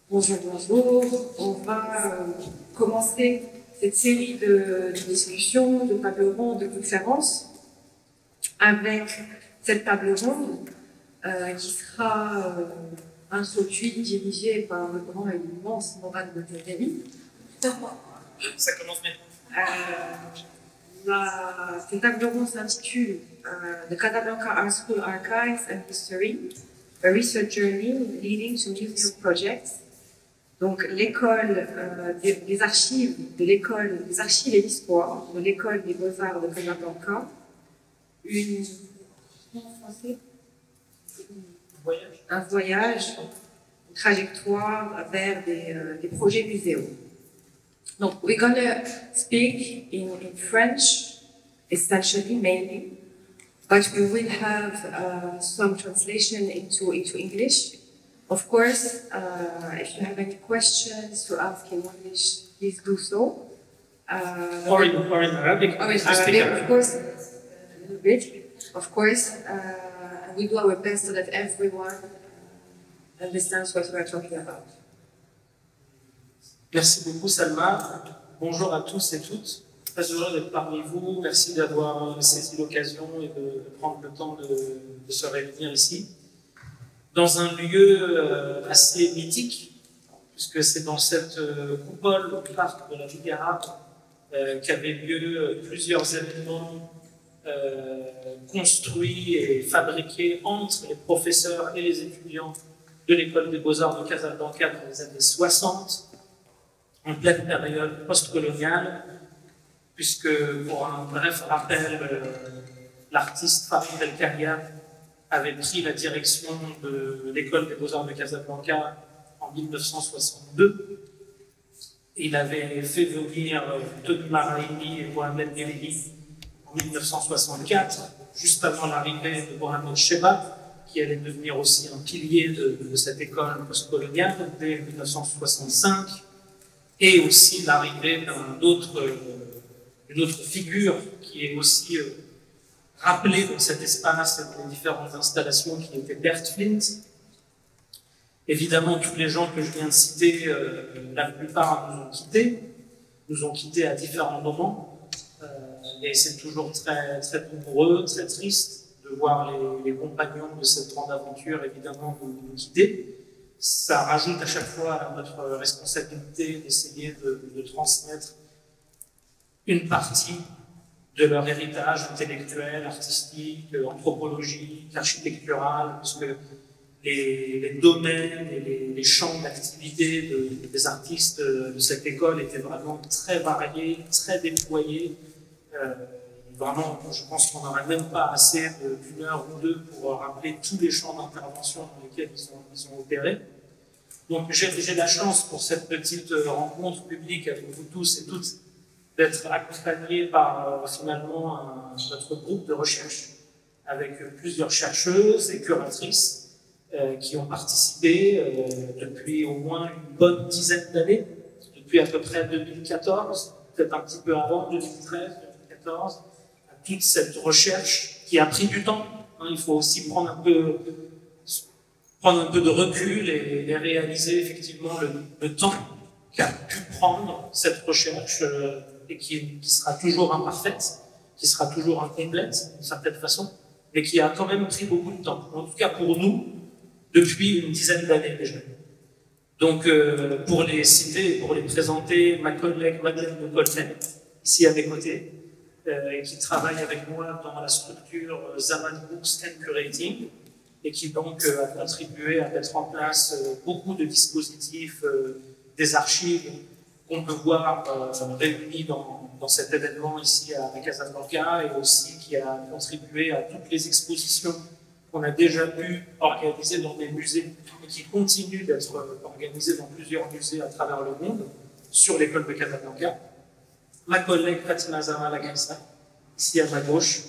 Bonjour, bonjour. On va commencer cette série de discussions, de tables rondes, de conférences avec cette table ronde qui sera introduite, dirigée par le grand et l'immense Morad Bouteflika. Ça commence bien. Cette table ronde s'intitule The Casablanca Art School Archives and History, a Research Journey Leading to Museum Projects. Donc, l'école des archives, de l'école des archives et l'histoire de l'école des beaux-arts de Casablanca, un voyage, une trajectoire vers des projets muséaux. Donc, we're going to speak in French, essentially, mainly, but we will have some translation into English. Of course, if you have any questions to ask in English, please do so. Or in Arabic. Or in Arabic, of course, a little bit. Of course, we do our best so that everyone understands what we are talking about. Merci beaucoup, Salma. Bonjour à tous et toutes. Très heureux d'être parmi vous. Merci d'avoir saisi l'occasion et de prendre le temps de se réunir ici. Dans un lieu assez mythique, puisque c'est dans cette coupole au parc de la Figuera qu'avaient lieu plusieurs événements construits et fabriqués entre les professeurs et les étudiants de l'école des beaux-arts de Casablanca dans les années 60, en pleine période postcoloniale, puisque, pour un bref rappel, l'artiste Farid El-Karia avait pris la direction de l'école des beaux-arts de Casablanca en 1962. Il avait fait venir Tony Maraini et Mohamed Merili en 1964, juste avant l'arrivée de Mohamed Cheba, qui allait devenir aussi un pilier de cette école postcoloniale dès 1965, et aussi l'arrivée d'une autre figure qui est aussi rappelé dans cet espace et dans les différentes installations, qui était Bert Flint. Évidemment, tous les gens que je viens de citer, la plupart nous ont quittés à différents moments, et c'est toujours très, très douloureux, très triste de voir les compagnons de cette grande aventure, évidemment, nous quitter. Ça rajoute à chaque fois à notre responsabilité d'essayer de transmettre une partie de leur héritage intellectuel, artistique, anthropologique, architectural, parce que les domaines et les champs d'activité des artistes de cette école étaient vraiment très variés, très déployés. Vraiment, je pense qu'on n'aurait même pas assez d'une heure ou deux pour rappeler tous les champs d'intervention dans lesquels ils ont opéré. Donc j'ai la chance pour cette petite rencontre publique avec vous tous et toutes d'être accompagné par finalement notre groupe de recherche avec plusieurs chercheuses et curatrices qui ont participé depuis au moins une bonne dizaine d'années, depuis à peu près 2014, peut-être un petit peu avant, 2013, 2014, à toute cette recherche qui a pris du temps. Il faut aussi prendre un peu de recul et réaliser effectivement le temps qu'a pu prendre cette recherche et qui sera toujours imparfaite, qui sera toujours incomplète d'une certaine façon, mais qui a quand même pris beaucoup de temps, en tout cas pour nous, depuis une dizaine d'années déjà. Donc, pour les citer, pour les présenter, ma collègue Madeleine de Colnet, ici à mes côtés, qui travaille avec moi dans la structure Zaman Books and Curating, et qui donc a contribué à mettre en place beaucoup de dispositifs, des archives qu'on peut voir réunis dans cet événement ici à Casablanca, et aussi qui a contribué à toutes les expositions qu'on a déjà pu organiser dans des musées et qui continuent d'être organisées dans plusieurs musées à travers le monde sur l'école de Casablanca. Ma collègue Fatima Zahra Lagaïssa, ici à ma gauche,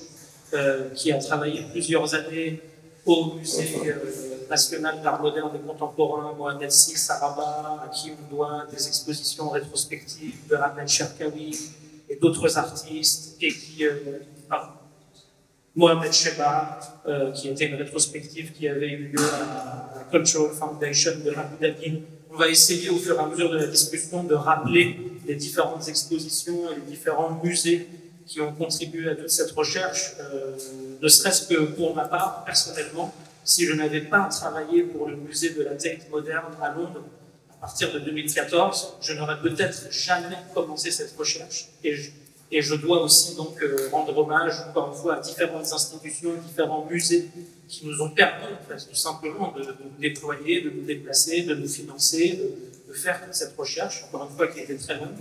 qui a travaillé plusieurs années au musée national d'art moderne et contemporain Mohamed VI à Rabat, à qui on doit des expositions rétrospectives de Ahmed Cherkaoui et d'autres artistes, et qui Mohamed Sheba, qui était une rétrospective qui avait eu lieu à la Cultural Foundation de Abu Dhabi. On va essayer au fur et à mesure de la discussion de rappeler les différentes expositions et les différents musées qui ont contribué à toute cette recherche, ne serait-ce que pour ma part, personnellement, si je n'avais pas travaillé pour le musée de la Tate moderne à Londres à partir de 2014, je n'aurais peut-être jamais commencé cette recherche. Et je dois aussi donc rendre hommage, encore une fois, à différentes institutions, différents musées qui nous ont permis, en fait, tout simplement, de nous déployer, de nous déplacer, de nous financer, de faire toute cette recherche, encore une fois, qui a été très longue.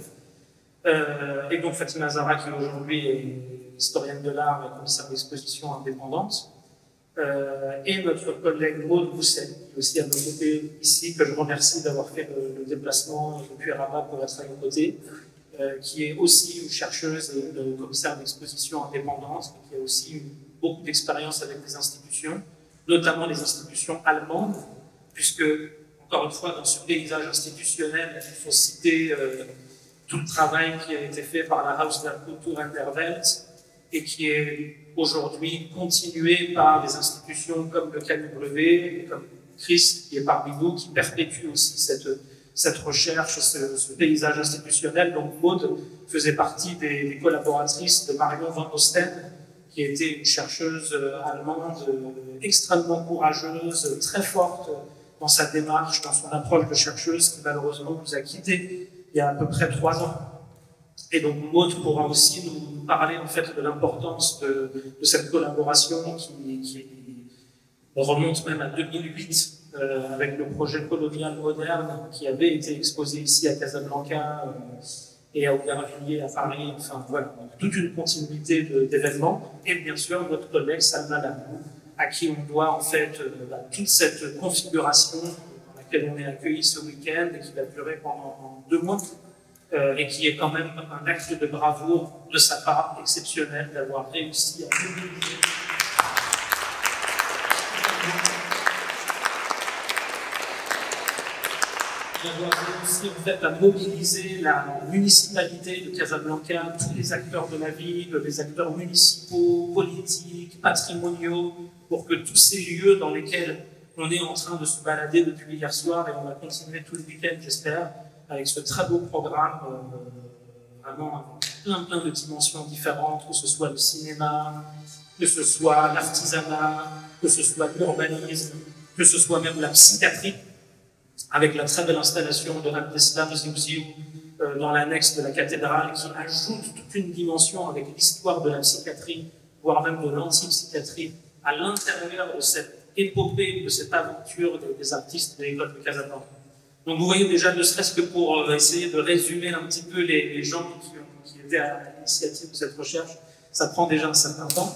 Et donc Fatima Zahra, qui aujourd'hui est historienne de l'art et commissaire d'exposition indépendante, et notre collègue Maud Bousset, qui est aussi à nos côtés ici, que je remercie d'avoir fait le déplacement depuis Rabat pour être à nos côtés, qui est aussi une chercheuse et une commissaire d'exposition indépendante, qui a aussi beaucoup d'expérience avec les institutions, notamment les institutions allemandes, puisque, encore une fois, dans ce paysage institutionnel, il faut citer tout le travail qui a été fait par la Haus der Kultur in der Welt et qui est aujourd'hui continué par des institutions comme le KW, comme Chris, qui est parmi nous, qui perpétue aussi cette recherche, ce paysage institutionnel. Donc Maud faisait partie des collaboratrices de Marion van Osten, qui était une chercheuse allemande extrêmement courageuse, très forte dans sa démarche, dans son approche de chercheuse, qui malheureusement nous a quittés il y a à peu près 3 ans. Et donc Maud pourra aussi nous parler en fait de l'importance de cette collaboration qui remonte même à 2008 avec le projet colonial moderne qui avait été exposé ici à Casablanca et à Aubervilliers à Paris. Enfin voilà, toute une continuité d'événements. Et bien sûr notre collègue Salma Lamou, à qui on doit en fait toute cette configuration dans laquelle on est accueilli ce week-end et qui va durer pendant 2 mois. Et qui est quand même un acte de bravoure de sa part exceptionnel d'avoir réussi à mobiliser en fait à mobiliser la municipalité de Casablanca, tous les acteurs de la ville, les acteurs municipaux, politiques, patrimoniaux, pour que tous ces lieux dans lesquels on est en train de se balader depuis hier soir, et on va continuer tout le week-end, j'espère, avec ce très beau programme, vraiment plein de dimensions différentes, que ce soit le cinéma, que ce soit l'artisanat, que ce soit l'urbanisme, que ce soit même la psychiatrie, avec la très belle installation de Abdeslam Ziouziou dans l'annexe de la cathédrale, qui ajoute toute une dimension avec l'histoire de la psychiatrie, voire même de l'antipsychiatrie, à l'intérieur de cette épopée, de cette aventure des artistes de l'école de Casablanca. Donc vous voyez déjà, ne serait-ce que pour essayer de résumer un petit peu les gens qui étaient à l'initiative de cette recherche, ça prend déjà un certain temps.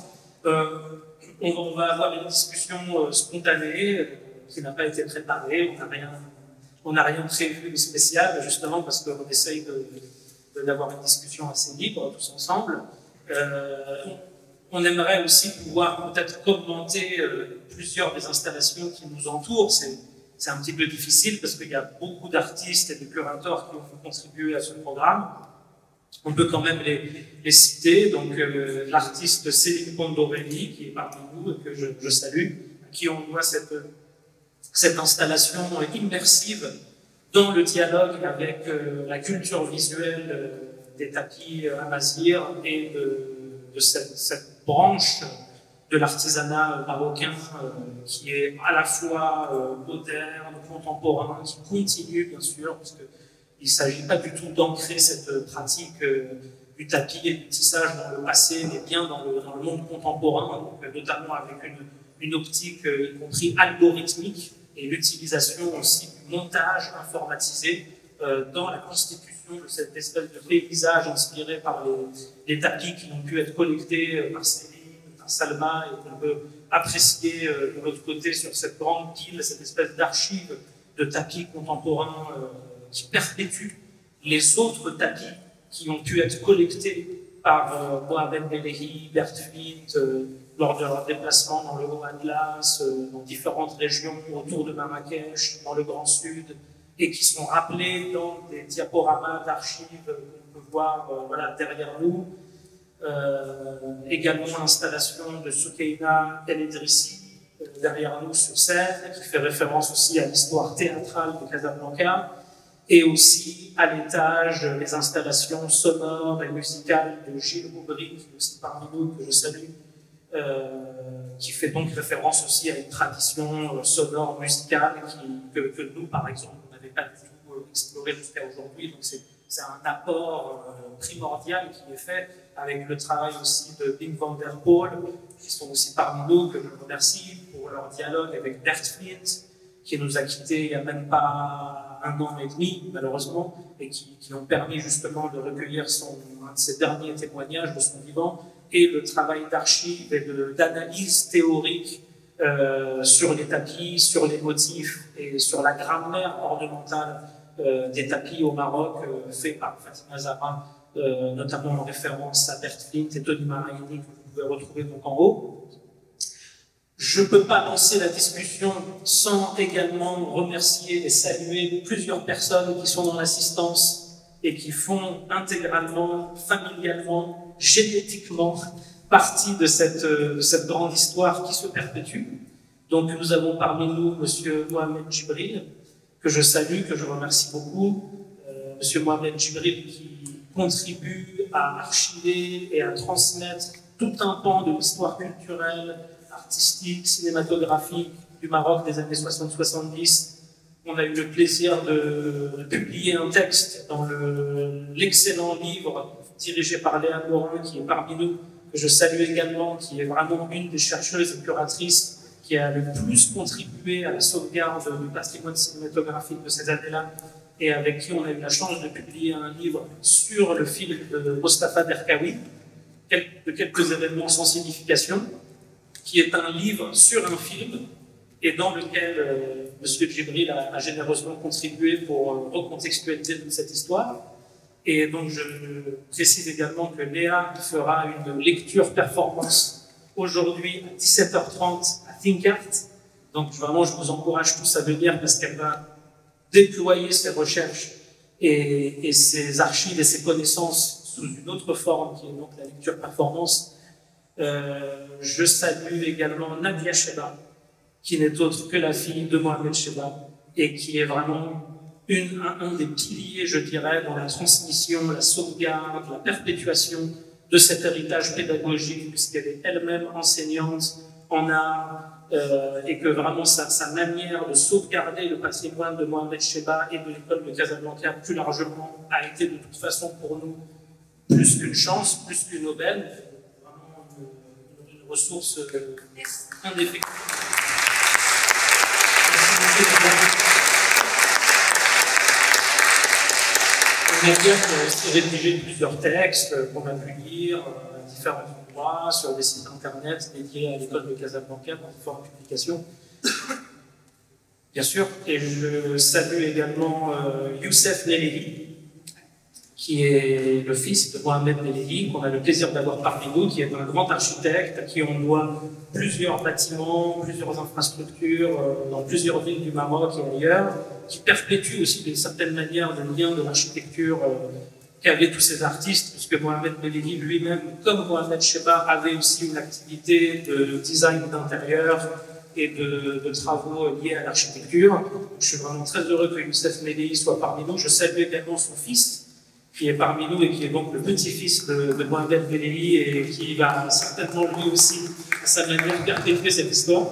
On va avoir une discussion spontanée qui n'a pas été préparée, on n'a rien prévu de spécial, justement parce qu'on essaye d'avoir une discussion assez libre tous ensemble. On aimerait aussi pouvoir peut-être commenter plusieurs des installations qui nous entourent. C'est un petit peu difficile parce qu'il y a beaucoup d'artistes et de curateurs qui ont contribué à ce programme. On peut quand même les citer. Donc, l'artiste Céline Pondorelli, qui est parmi nous et que je salue, à qui on doit cette installation immersive dans le dialogue avec la culture visuelle des tapis amazigh et de cette branche de l'artisanat marocain qui est à la fois moderne, contemporain, qui continue bien sûr, parce qu'il ne s'agit pas du tout d'ancrer cette pratique du tapis et du tissage dans le passé, mais bien dans le monde contemporain, donc, notamment avec une optique y compris algorithmique et l'utilisation aussi du montage informatisé dans la constitution de cette espèce de paysage inspiré par les tapis qui ont pu être collectés par Céline, par Salma, et qu'on peut apprécier de l'autre côté sur cette grande pile, cette espèce d'archive de tapis contemporains qui perpétue les autres tapis qui ont pu être collectés par Mohamed Belehi, Bert Fleet, lors de leur déplacement dans le Haut Atlas, dans différentes régions autour de Marrakech, dans le Grand Sud, et qui sont rappelés dans des diaporamas d'archives qu'on peut voir voilà, derrière nous. Également l'installation de Soukaina El Idrissi derrière nous sur scène, qui fait référence aussi à l'histoire théâtrale de Casablanca, et aussi à l'étage les installations sonores et musicales de Gilles Aubry, qui est aussi parmi nous, que je salue, qui fait donc référence aussi à une tradition sonore musicale que nous, par exemple, on n'avait pas du tout exploré jusqu'à aujourd'hui. Donc c'est un apport primordial qui est fait avec le travail aussi de Pim van der Poel, qui sont aussi parmi nous, que je remercie pour leur dialogue avec Bert Flint, qui nous a quittés il n'y a même pas 1 an et demi, malheureusement, et qui ont permis justement de recueillir un de ses derniers témoignages de son vivant, et le travail d'archives et d'analyse théorique sur les tapis, sur les motifs et sur la grammaire ornementale des tapis au Maroc, fait par Fatima Zahra, notamment en référence à Bert Flint et Tony Maraini, que vous pouvez retrouver donc en haut. Je ne peux pas lancer la discussion sans également remercier et saluer plusieurs personnes qui sont dans l'assistance et qui font intégralement, familialement, génétiquement partie de cette grande histoire qui se perpétue. Donc nous avons parmi nous M. Mohamed Djibril, que je salue, que je remercie beaucoup. M. Mohamed Djibril qui contribue à archiver et à transmettre tout un pan de l'histoire culturelle, artistique, cinématographique du Maroc des années 60-70. On a eu le plaisir de publier un texte dans l'excellent livre dirigé par Léa Morin, qui est parmi nous, que je salue également, qui est vraiment une des chercheuses et curatrices qui a le plus contribué à la sauvegarde du patrimoine cinématographique de ces années-là, et avec qui on a eu la chance de publier un livre sur le film de Mostafa Derkaoui, de quelques événements sans signification, qui est un livre sur un film et dans lequel M. Djibril a généreusement contribué pour recontextualiser toute cette histoire. Et donc je précise également que Léa fera une lecture performance aujourd'hui à 17h30 à Think Art. Donc vraiment je vous encourage tous à venir parce qu'elle va déployer ses recherches et ses archives et ses connaissances sous une autre forme qui est donc la lecture performance. Je salue également Nadia Cheba, qui n'est autre que la fille de Mohamed Cheba et qui est vraiment un des piliers, je dirais, dans la transmission, la sauvegarde, la perpétuation de cet héritage pédagogique, puisqu'elle est elle-même enseignante en art, et que vraiment sa manière de sauvegarder le patrimoine de Mohamed Cheba et de l'école de Casablanca plus largement a été de toute façon pour nous plus qu'une chance, plus qu'une aubaine, vraiment une ressource indéfectible. Nadia a aussi rédigé plusieurs textes qu'on a pu lire à différents endroits, sur des sites internet dédiés à l'école de Casablanca dans différentes publications. Bien sûr, et je salue également Youssef Nelehi, qui est le fils de Mohamed Nelehi, qu'on a le plaisir d'avoir parmi nous, qui est un grand architecte, à qui on doit plusieurs bâtiments, plusieurs infrastructures dans plusieurs villes du Maroc et ailleurs, qui perpétue aussi d'une certaine manière le lien de l'architecture qu'avaient tous ces artistes, puisque Mohamed Nelehi lui-même, comme Mohamed Cheba, avait aussi une activité de design d'intérieur et de travaux liés à l'architecture. Je suis vraiment très heureux que Youssef Nelehi soit parmi nous. Je salue également son fils, qui est parmi nous et qui est donc le petit-fils de Mohamed Nelehi et qui va certainement lui aussi, à sa manière, perpétuer cette histoire.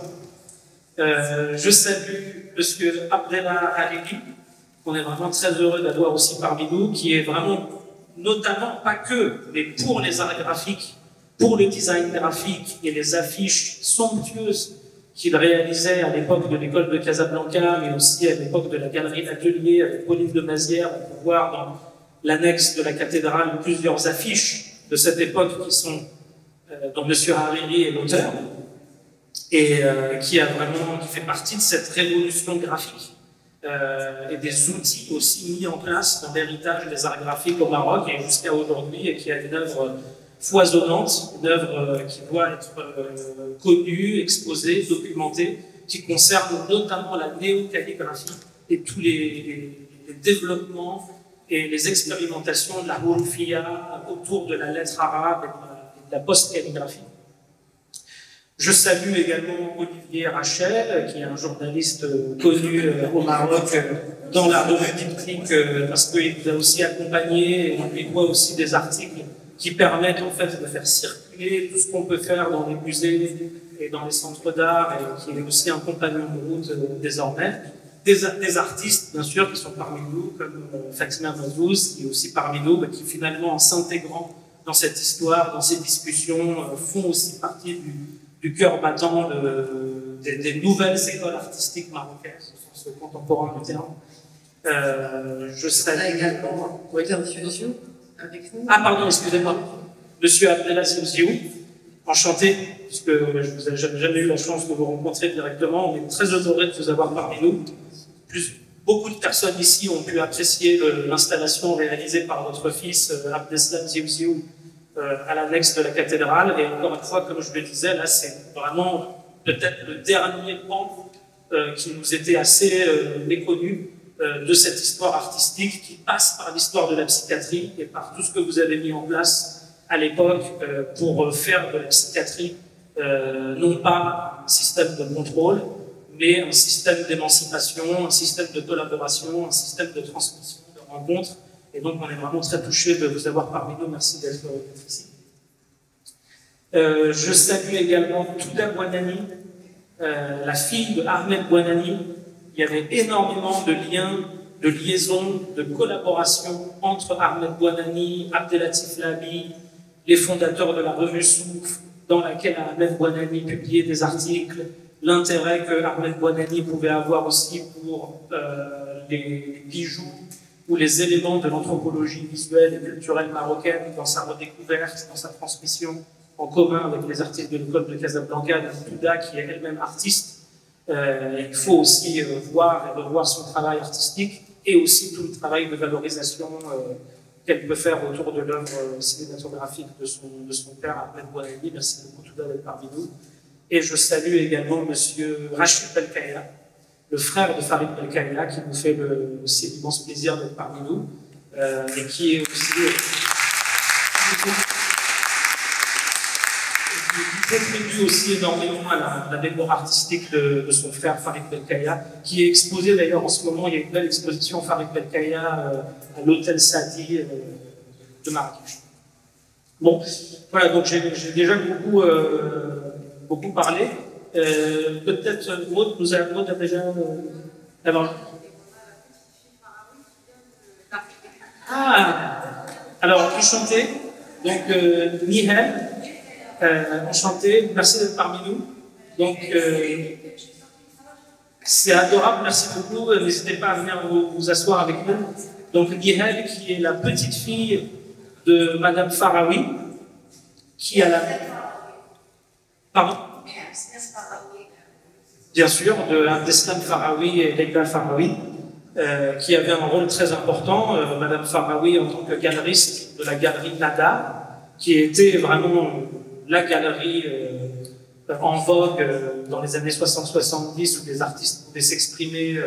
Je salue M. Abdellah Hariri, qu'on est vraiment très heureux d'avoir aussi parmi nous, qui est vraiment, notamment, pas que, mais pour les arts graphiques, pour le design graphique et les affiches somptueuses qu'il réalisait à l'époque de l'école de Casablanca, mais aussi à l'époque de la galerie d'atelier avec Pauline de Mazières. On peut voir dans l'annexe de la cathédrale plusieurs affiches de cette époque qui sont, dont M. Hariri est l'auteur, et qui fait partie de cette révolution graphique et des outils aussi mis en place dans l'héritage des arts graphiques au Maroc et jusqu'à aujourd'hui, et qui a une œuvre foisonnante, une œuvre qui doit être connue, exposée, documentée, qui concerne notamment la néocalligraphie et tous les développements et les expérimentations de la Hurufiyya autour de la lettre arabe la post-calligraphie. Je salue également Olivier Rachel, qui est un journaliste connu au Maroc dans la revue diptyque, parce qu'il nous a aussi accompagné et on lui doit aussi des articles qui permettent en fait de faire circuler tout ce qu'on peut faire dans les musées et dans les centres d'art, et qui est aussi un compagnon de route désormais. Des artistes, bien sûr, qui sont parmi nous, comme Fatima Mazouz, qui est aussi parmi nous, qui finalement, en s'intégrant dans cette histoire, dans ces discussions, font aussi partie du cœur battant des nouvelles écoles artistiques marocaines, au sens contemporain du terme. Je salue également M. Ziou avec nous. Ah, pardon, excusez-moi. Monsieur Abdelaziz Ziou, enchanté, puisque je vous ai jamais eu la chance de vous rencontrer directement. On est très honoré de vous avoir parmi nous. Beaucoup de personnes ici ont pu apprécier l'installation réalisée par votre fils, Abdeslam Ziou, à l'annexe de la cathédrale. Et encore une fois, comme je le disais, là, c'est vraiment peut-être le dernier pan qui nous était assez méconnu de cette histoire artistique qui passe par l'histoire de la psychiatrie et par tout ce que vous avez mis en place à l'époque pour faire de la psychiatrie non pas un système de contrôle, mais un système d'émancipation, un système de collaboration, un système de transmission, de rencontre. Et donc, on est vraiment très touchés de vous avoir parmi nous. Merci d'être ici. Je salue également Touda Bouanani, la fille de Ahmed Bouanani. Il y avait énormément de liens, de liaisons, de collaboration entre Ahmed Bouanani, Abdelatif Labi, les fondateurs de la revue Souf, dans laquelle Ahmed Bouanani publiait des articles, l'intérêt que Ahmed Bouanani pouvait avoir aussi pour les bijoux ou les éléments de l'anthropologie visuelle et culturelle marocaine dans sa redécouverte, dans sa transmission en commun avec les artistes de l'école de Casablanca, de Touda, qui est elle-même artiste. Il faut aussi voir et revoir son travail artistique et aussi tout le travail de valorisation qu'elle peut faire autour de l'œuvre cinématographique de son père, Ahmed Bouanani. Merci beaucoup Touda d'être parmi nous. Et je salue également Monsieur Rachid Belkaya, le frère de Farid Belkaya, qui nous fait aussi l'immense plaisir d'être parmi nous, et qui est aussi qui contribue aussi énormément à la mémoire artistique de son frère Farid Belkaya, qui est exposé d'ailleurs en ce moment. Il y a une belle exposition Farid Belkaya à l'hôtel Sadi de Marrakech. Bon, voilà, donc j'ai déjà beaucoup parlé. Peut-être Maud a déjà... alors, enchanté. Donc, Nihel, enchanté, merci d'être parmi nous. Donc, c'est adorable, merci beaucoup. N'hésitez pas à venir vous asseoir avec nous. Donc, Nihel, qui est la petite fille de Madame Faraoui, qui a la... Pardon? Bien sûr, de Abdeslam Faraoui et Leila Faraoui, qui avaient un rôle très important. Madame Faraoui en tant que galeriste de la galerie Nada, qui était vraiment la galerie en vogue dans les années 60-70, où les artistes pouvaient s'exprimer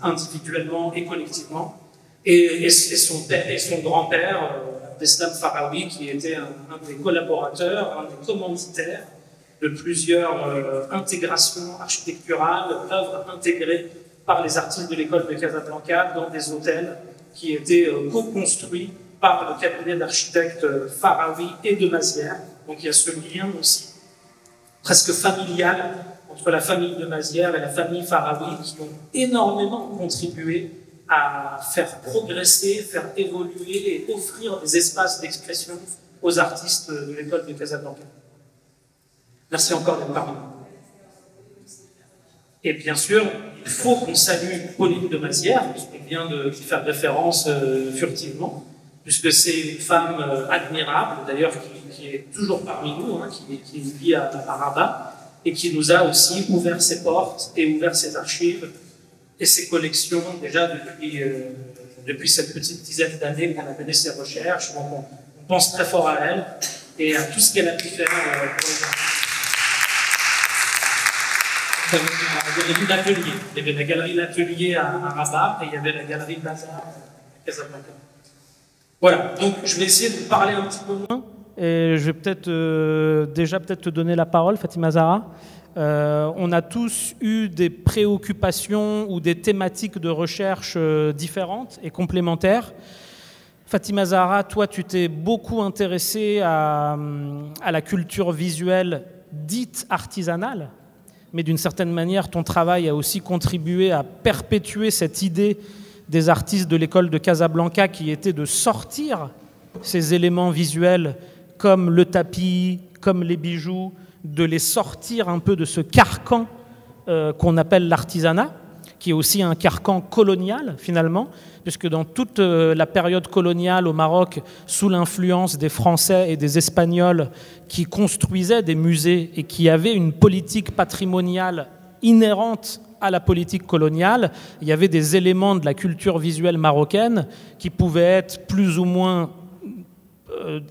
individuellement et collectivement. Et son père et son grand-père, Abdeslam Faraoui, qui était un des collaborateurs, un des commanditaires de plusieurs intégrations architecturales, œuvres intégrées par les artistes de l'école de Casablanca dans des hôtels qui étaient co-construits par le cabinet d'architectes Faraoui et de Mazières. Donc il y a ce lien aussi presque familial entre la famille de Mazières et la famille Faraoui, qui ont énormément contribué à faire progresser, faire évoluer et offrir des espaces d'expression aux artistes de l'école de Casablanca. Merci encore d'être parmi nous. Et bien sûr, il faut qu'on salue Pauline de Mazières, puisqu'on vient de faire référence furtivement, puisque c'est une femme admirable, d'ailleurs, qui est toujours parmi nous, hein, qui vit à Rabat, et qui nous a aussi ouvert ses portes et ouvert ses archives et ses collections, déjà depuis cette petite dizaine d'années qu'on a mené ses recherches. Donc on pense très fort à elle et à tout ce qu'elle a pu faire pour les artistes. Il y avait la galerie L'Atelier à Rabat et il y avait la galerie Bazar à Casablanca. Voilà, donc je vais essayer de vous parler un petit peu moins et je vais peut-être déjà te donner la parole, Fatima Zahra. On a tous eu des préoccupations ou des thématiques de recherche différentes et complémentaires. Fatima Zahra, toi, tu t'es beaucoup intéressée à la culture visuelle dite artisanale, mais d'une certaine manière, ton travail a aussi contribué à perpétuer cette idée des artistes de l'école de Casablanca qui était de sortir ces éléments visuels comme le tapis, comme les bijoux, de les sortir un peu de ce carcan qu'on appelle l'artisanat, qui est aussi un carcan colonial finalement, puisque dans toute la période coloniale au Maroc, sous l'influence des Français et des Espagnols qui construisaient des musées et qui avaient une politique patrimoniale inhérente à la politique coloniale, il y avait des éléments de la culture visuelle marocaine qui pouvaient être plus ou moins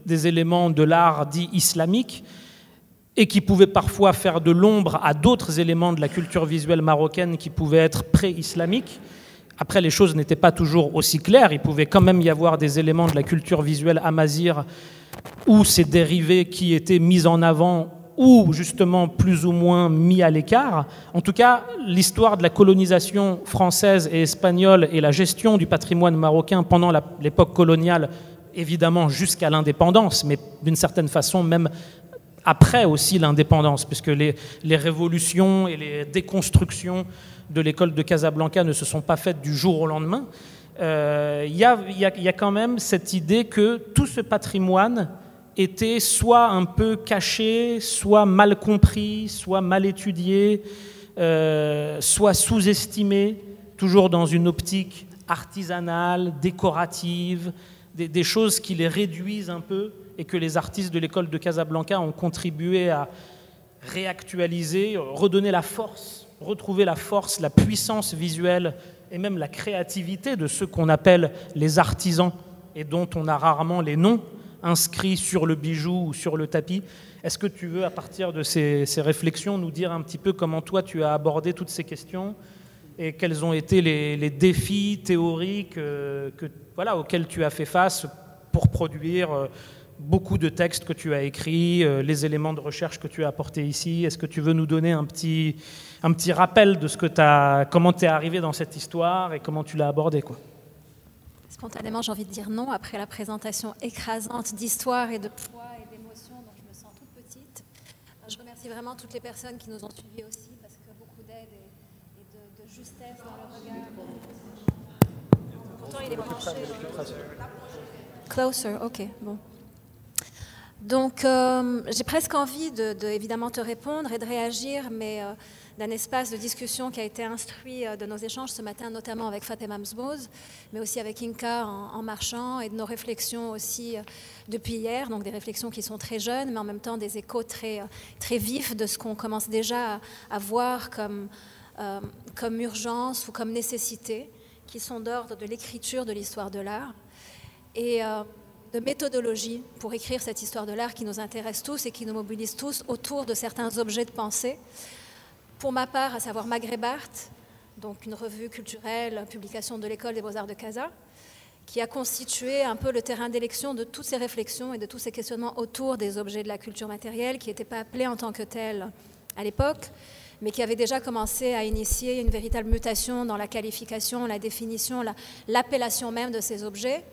des éléments de l'art dit islamique et qui pouvaient parfois faire de l'ombre à d'autres éléments de la culture visuelle marocaine qui pouvaient être pré-islamiques. Après, les choses n'étaient pas toujours aussi claires. Il pouvait quand même y avoir des éléments de la culture visuelle amazigh ou ses dérivés qui étaient mis en avant ou justement plus ou moins mis à l'écart. En tout cas, l'histoire de la colonisation française et espagnole et la gestion du patrimoine marocain pendant l'époque coloniale, évidemment jusqu'à l'indépendance, mais d'une certaine façon même après aussi l'indépendance, puisque les révolutions et les déconstructions de l'école de Casablanca ne se sont pas faites du jour au lendemain. Il y a quand même cette idée que tout ce patrimoine était soit un peu caché, soit mal compris, soit mal étudié, soit sous-estimé, toujours dans une optique artisanale, décorative, des choses qui les réduisent un peu et que les artistes de l'école de Casablanca ont contribué à réactualiser, redonner la force, retrouver la force, la puissance visuelle et même la créativité de ceux qu'on appelle les artisans et dont on a rarement les noms inscrits sur le bijou ou sur le tapis. Est-ce que tu veux, à partir de ces réflexions, nous dire un petit peu comment toi tu as abordé toutes ces questions et quels ont été les défis théoriques auxquels tu as fait face pour produire beaucoup de textes que tu as écrits, les éléments de recherche que tu as apportés ici? Est-ce que tu veux nous donner un petit rappel de comment tu es arrivé dans cette histoire et comment tu l'as abordée, quoi? Spontanément, j'ai envie de dire non, après la présentation écrasante d'histoire et de poids et d'émotion, donc je me sens toute petite. Je remercie vraiment toutes les personnes qui nous ont suivis aussi, parce que beaucoup d'aide et de justesse dans le regard. Pourtant, il est branché. Closer, ok, bon. Donc, j'ai presque envie de évidemment te répondre et de réagir, mais d'un espace de discussion qui a été instruit de nos échanges ce matin, notamment avec Fatima Mzmoz, mais aussi avec Inka en marchant, et de nos réflexions aussi depuis hier, donc des réflexions qui sont très jeunes, mais en même temps des échos très, très vifs de ce qu'on commence déjà à voir comme urgence ou comme nécessité, qui sont d'ordre de l'écriture de l'histoire de l'art. Et de méthodologie pour écrire cette histoire de l'art qui nous intéresse tous et qui nous mobilise tous autour de certains objets de pensée. Pour ma part, à savoir Maghreb Art, donc une revue culturelle, publication de l'École des Beaux-Arts de Casa, qui a constitué un peu le terrain d'élection de toutes ces réflexions et de tous ces questionnements autour des objets de la culture matérielle, qui n'étaient pas appelés en tant que tels à l'époque, mais qui avaient déjà commencé à initier une véritable mutation dans la qualification, la définition, l'appellation même de ces objets,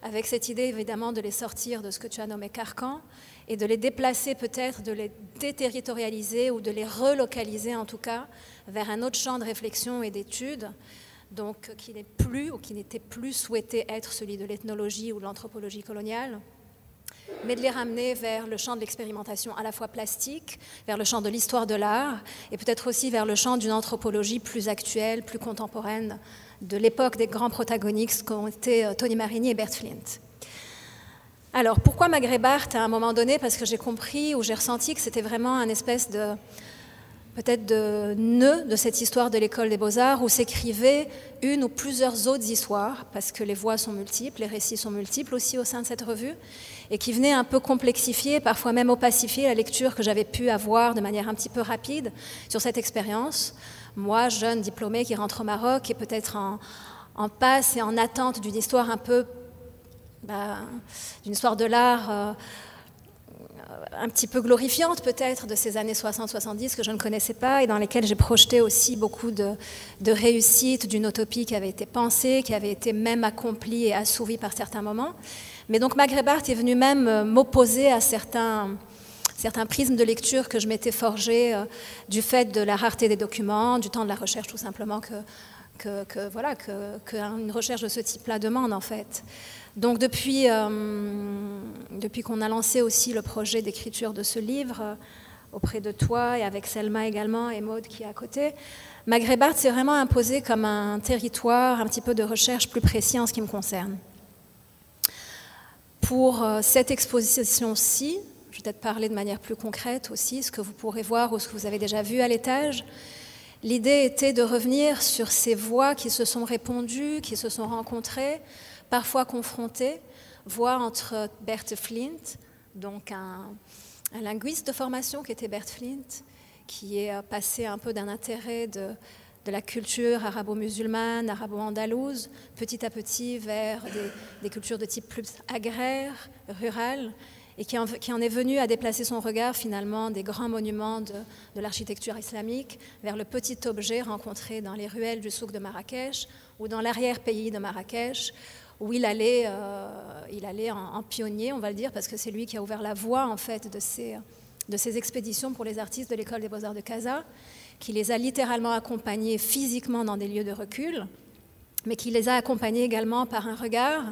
avec cette idée évidemment de les sortir de ce que tu as nommé carcan et de les déplacer peut-être, de les déterritorialiser ou de les relocaliser en tout cas vers un autre champ de réflexion et d'étude, donc qui n'est plus ou qui n'était plus souhaité être celui de l'ethnologie ou de l'anthropologie coloniale, mais de les ramener vers le champ de l'expérimentation à la fois plastique, vers le champ de l'histoire de l'art et peut-être aussi vers le champ d'une anthropologie plus actuelle, plus contemporaine, de l'époque des grands protagonistes qu'ont été Tony Marini et Bert Flint. Alors, pourquoi Maghreb Art à un moment donné? Parce que j'ai compris ou j'ai ressenti que c'était vraiment un espèce de, peut-être de nœud de cette histoire de l'école des Beaux-Arts où s'écrivaient une ou plusieurs autres histoires, parce que les voix sont multiples, les récits sont multiples aussi au sein de cette revue, et qui venaient un peu complexifier, parfois même opacifier la lecture que j'avais pu avoir de manière un petit peu rapide sur cette expérience. Moi, jeune diplômée qui rentre au Maroc et peut-être en passe et en attente d'une histoire un peu, d'une histoire de l'art un petit peu glorifiantes peut-être de ces années 60-70 que je ne connaissais pas et dans lesquelles j'ai projeté aussi beaucoup de réussite, d'une utopie qui avait été pensée, qui avait été même accomplie et assouvie par certains moments. Mais donc Maghreb Art est venu même m'opposer à certains prismes de lecture que je m'étais forgé du fait de la rareté des documents, du temps de la recherche tout simplement qu'une recherche de ce type-là demande en fait. Donc depuis qu'on a lancé aussi le projet d'écriture de ce livre auprès de toi et avec Selma également et Maud qui est à côté, Maghreb Art s'est vraiment imposé comme un territoire un petit peu de recherche plus précis en ce qui me concerne. Pour cette exposition-ci, je vais peut-être parler de manière plus concrète aussi, ce que vous pourrez voir ou ce que vous avez déjà vu à l'étage. L'idée était de revenir sur ces voix qui se sont répondues, qui se sont rencontrées, parfois confrontées, voix entre Bert Flint, donc un linguiste de formation qui était Bert Flint, qui est passé un peu d'un intérêt de la culture arabo-musulmane, arabo-andalouse, petit à petit vers des cultures de type plus agraire, rural, et qui en est venu à déplacer son regard finalement des grands monuments de l'architecture islamique vers le petit objet rencontré dans les ruelles du souk de Marrakech ou dans l'arrière-pays de Marrakech, où il allait en pionnier, on va le dire, parce que c'est lui qui a ouvert la voie en fait de ces expéditions pour les artistes de l'École des Beaux-Arts de Casa, qui les a littéralement accompagnés physiquement dans des lieux de recul, mais qui les a accompagnés également par un regard,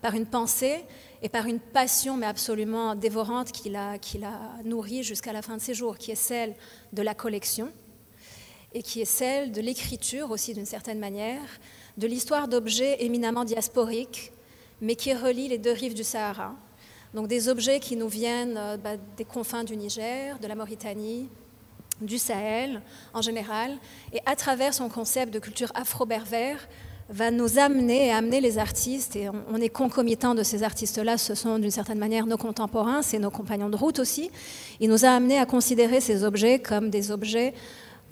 par une pensée et par une passion, mais absolument dévorante, qu'il a nourrie jusqu'à la fin de ses jours, qui est celle de la collection et qui est celle de l'écriture aussi d'une certaine manière, de l'histoire d'objets éminemment diasporiques, mais qui relient les deux rives du Sahara. Donc des objets qui nous viennent des confins du Niger, de la Mauritanie, du Sahel en général, et à travers son concept de culture afro-berbère, va nous amener les artistes, et on est concomitant de ces artistes-là, ce sont d'une certaine manière nos contemporains, c'est nos compagnons de route aussi. Il nous a amenés à considérer ces objets comme des objets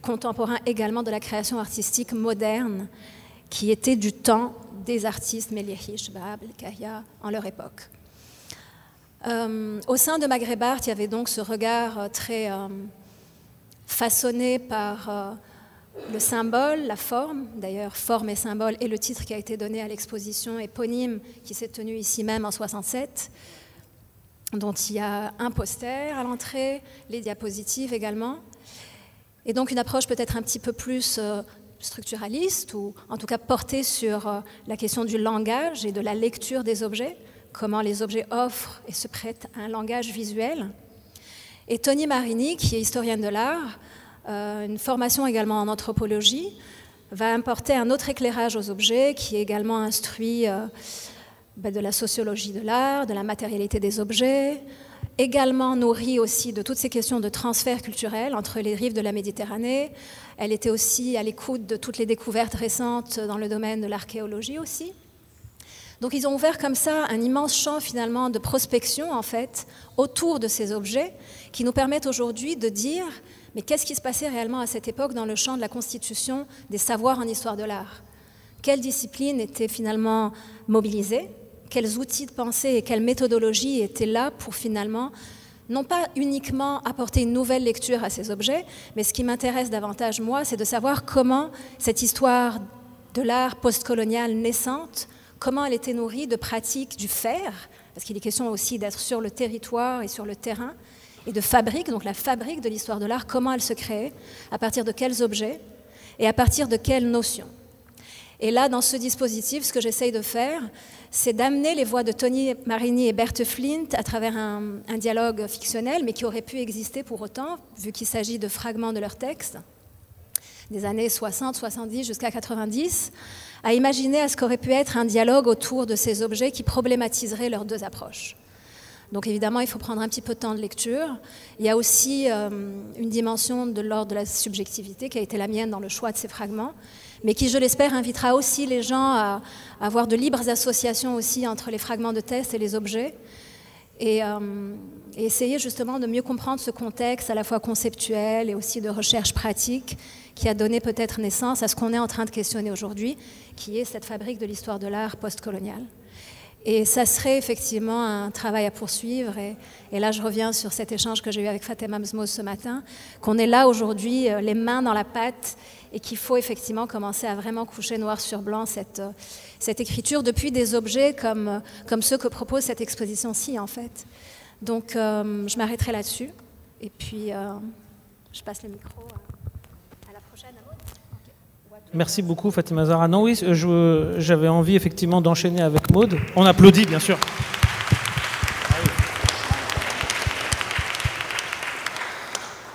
contemporains également de la création artistique moderne, qui était du temps des artistes Meliéhi, Bab, Kahia, en leur époque. Au sein de Maghreb Art, il y avait donc ce regard très façonné par le symbole, la forme, d'ailleurs forme et symbole est le titre qui a été donné à l'exposition éponyme qui s'est tenue ici même en 67, dont il y a un poster à l'entrée, les diapositives également, et donc une approche peut-être un petit peu plus structuraliste, ou en tout cas portée sur la question du langage et de la lecture des objets, comment les objets offrent et se prêtent à un langage visuel. Et Toni Marini, qui est historienne de l'art, une formation également en anthropologie, va apporter un autre éclairage aux objets, qui est également instruit de la sociologie de l'art, de la matérialité des objets, également nourrie aussi de toutes ces questions de transfert culturel entre les rives de la Méditerranée. Elle était aussi à l'écoute de toutes les découvertes récentes dans le domaine de l'archéologie aussi. Donc ils ont ouvert comme ça un immense champ finalement de prospection en fait autour de ces objets qui nous permettent aujourd'hui de dire mais qu'est-ce qui se passait réellement à cette époque dans le champ de la constitution des savoirs en histoire de l'art? Quelles disciplines étaient finalement mobilisées? Quels outils de pensée et quelles méthodologies étaient là pour finalement non pas uniquement apporter une nouvelle lecture à ces objets, mais ce qui m'intéresse davantage moi, c'est de savoir comment cette histoire de l'art postcolonial naissante, comment elle était nourrie de pratiques du faire, parce qu'il est question aussi d'être sur le territoire et sur le terrain, et de fabrique, donc la fabrique de l'histoire de l'art, comment elle se crée, à partir de quels objets et à partir de quelles notions. Et là, dans ce dispositif, ce que j'essaye de faire, c'est d'amener les voix de Toni Marini et Bert Flint à travers un dialogue fictionnel, mais qui aurait pu exister pour autant, vu qu'il s'agit de fragments de leurs textes, des années 60, 70 jusqu'à 90, à imaginer à ce qu'aurait pu être un dialogue autour de ces objets qui problématiserait leurs deux approches. Donc évidemment, il faut prendre un petit peu de temps de lecture. Il y a aussi une dimension de l'ordre de la subjectivité qui a été la mienne dans le choix de ces fragments, mais qui, je l'espère, invitera aussi les gens à avoir de libres associations aussi entre les fragments de texte et les objets, et essayer justement de mieux comprendre ce contexte à la fois conceptuel et aussi de recherche pratique qui a donné peut-être naissance à ce qu'on est en train de questionner aujourd'hui, qui est cette fabrique de l'histoire de l'art postcoloniale. Et ça serait effectivement un travail à poursuivre. Et là, je reviens sur cet échange que j'ai eu avec Fatema Mzmoz ce matin, qu'on est là aujourd'hui, les mains dans la pâte, et qu'il faut effectivement commencer à vraiment coucher noir sur blanc cette écriture depuis des objets comme ceux que propose cette exposition-ci, en fait. Donc, je m'arrêterai là-dessus. Et puis, je passe le micro à la prochaine. Merci beaucoup, Fatima Zahra. Non, oui, j'avais envie effectivement d'enchaîner avec Maude. On applaudit, bien sûr.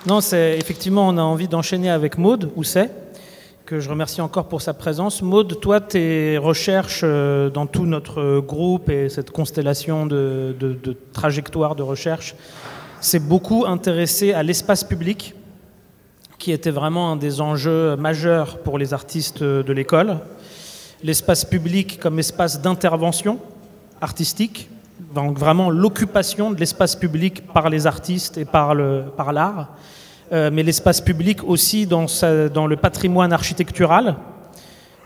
Non, c'est effectivement, on a envie d'enchaîner avec Maude Housset, que je remercie encore pour sa présence. Maude, toi, tes recherches dans tout notre groupe et cette constellation de trajectoires de recherche, c'est beaucoup intéressé à l'espace public, qui était vraiment un des enjeux majeurs pour les artistes de l'école. L'espace public comme espace d'intervention artistique, donc vraiment l'occupation de l'espace public par les artistes et par l'art, mais l'espace public aussi dans le patrimoine architectural,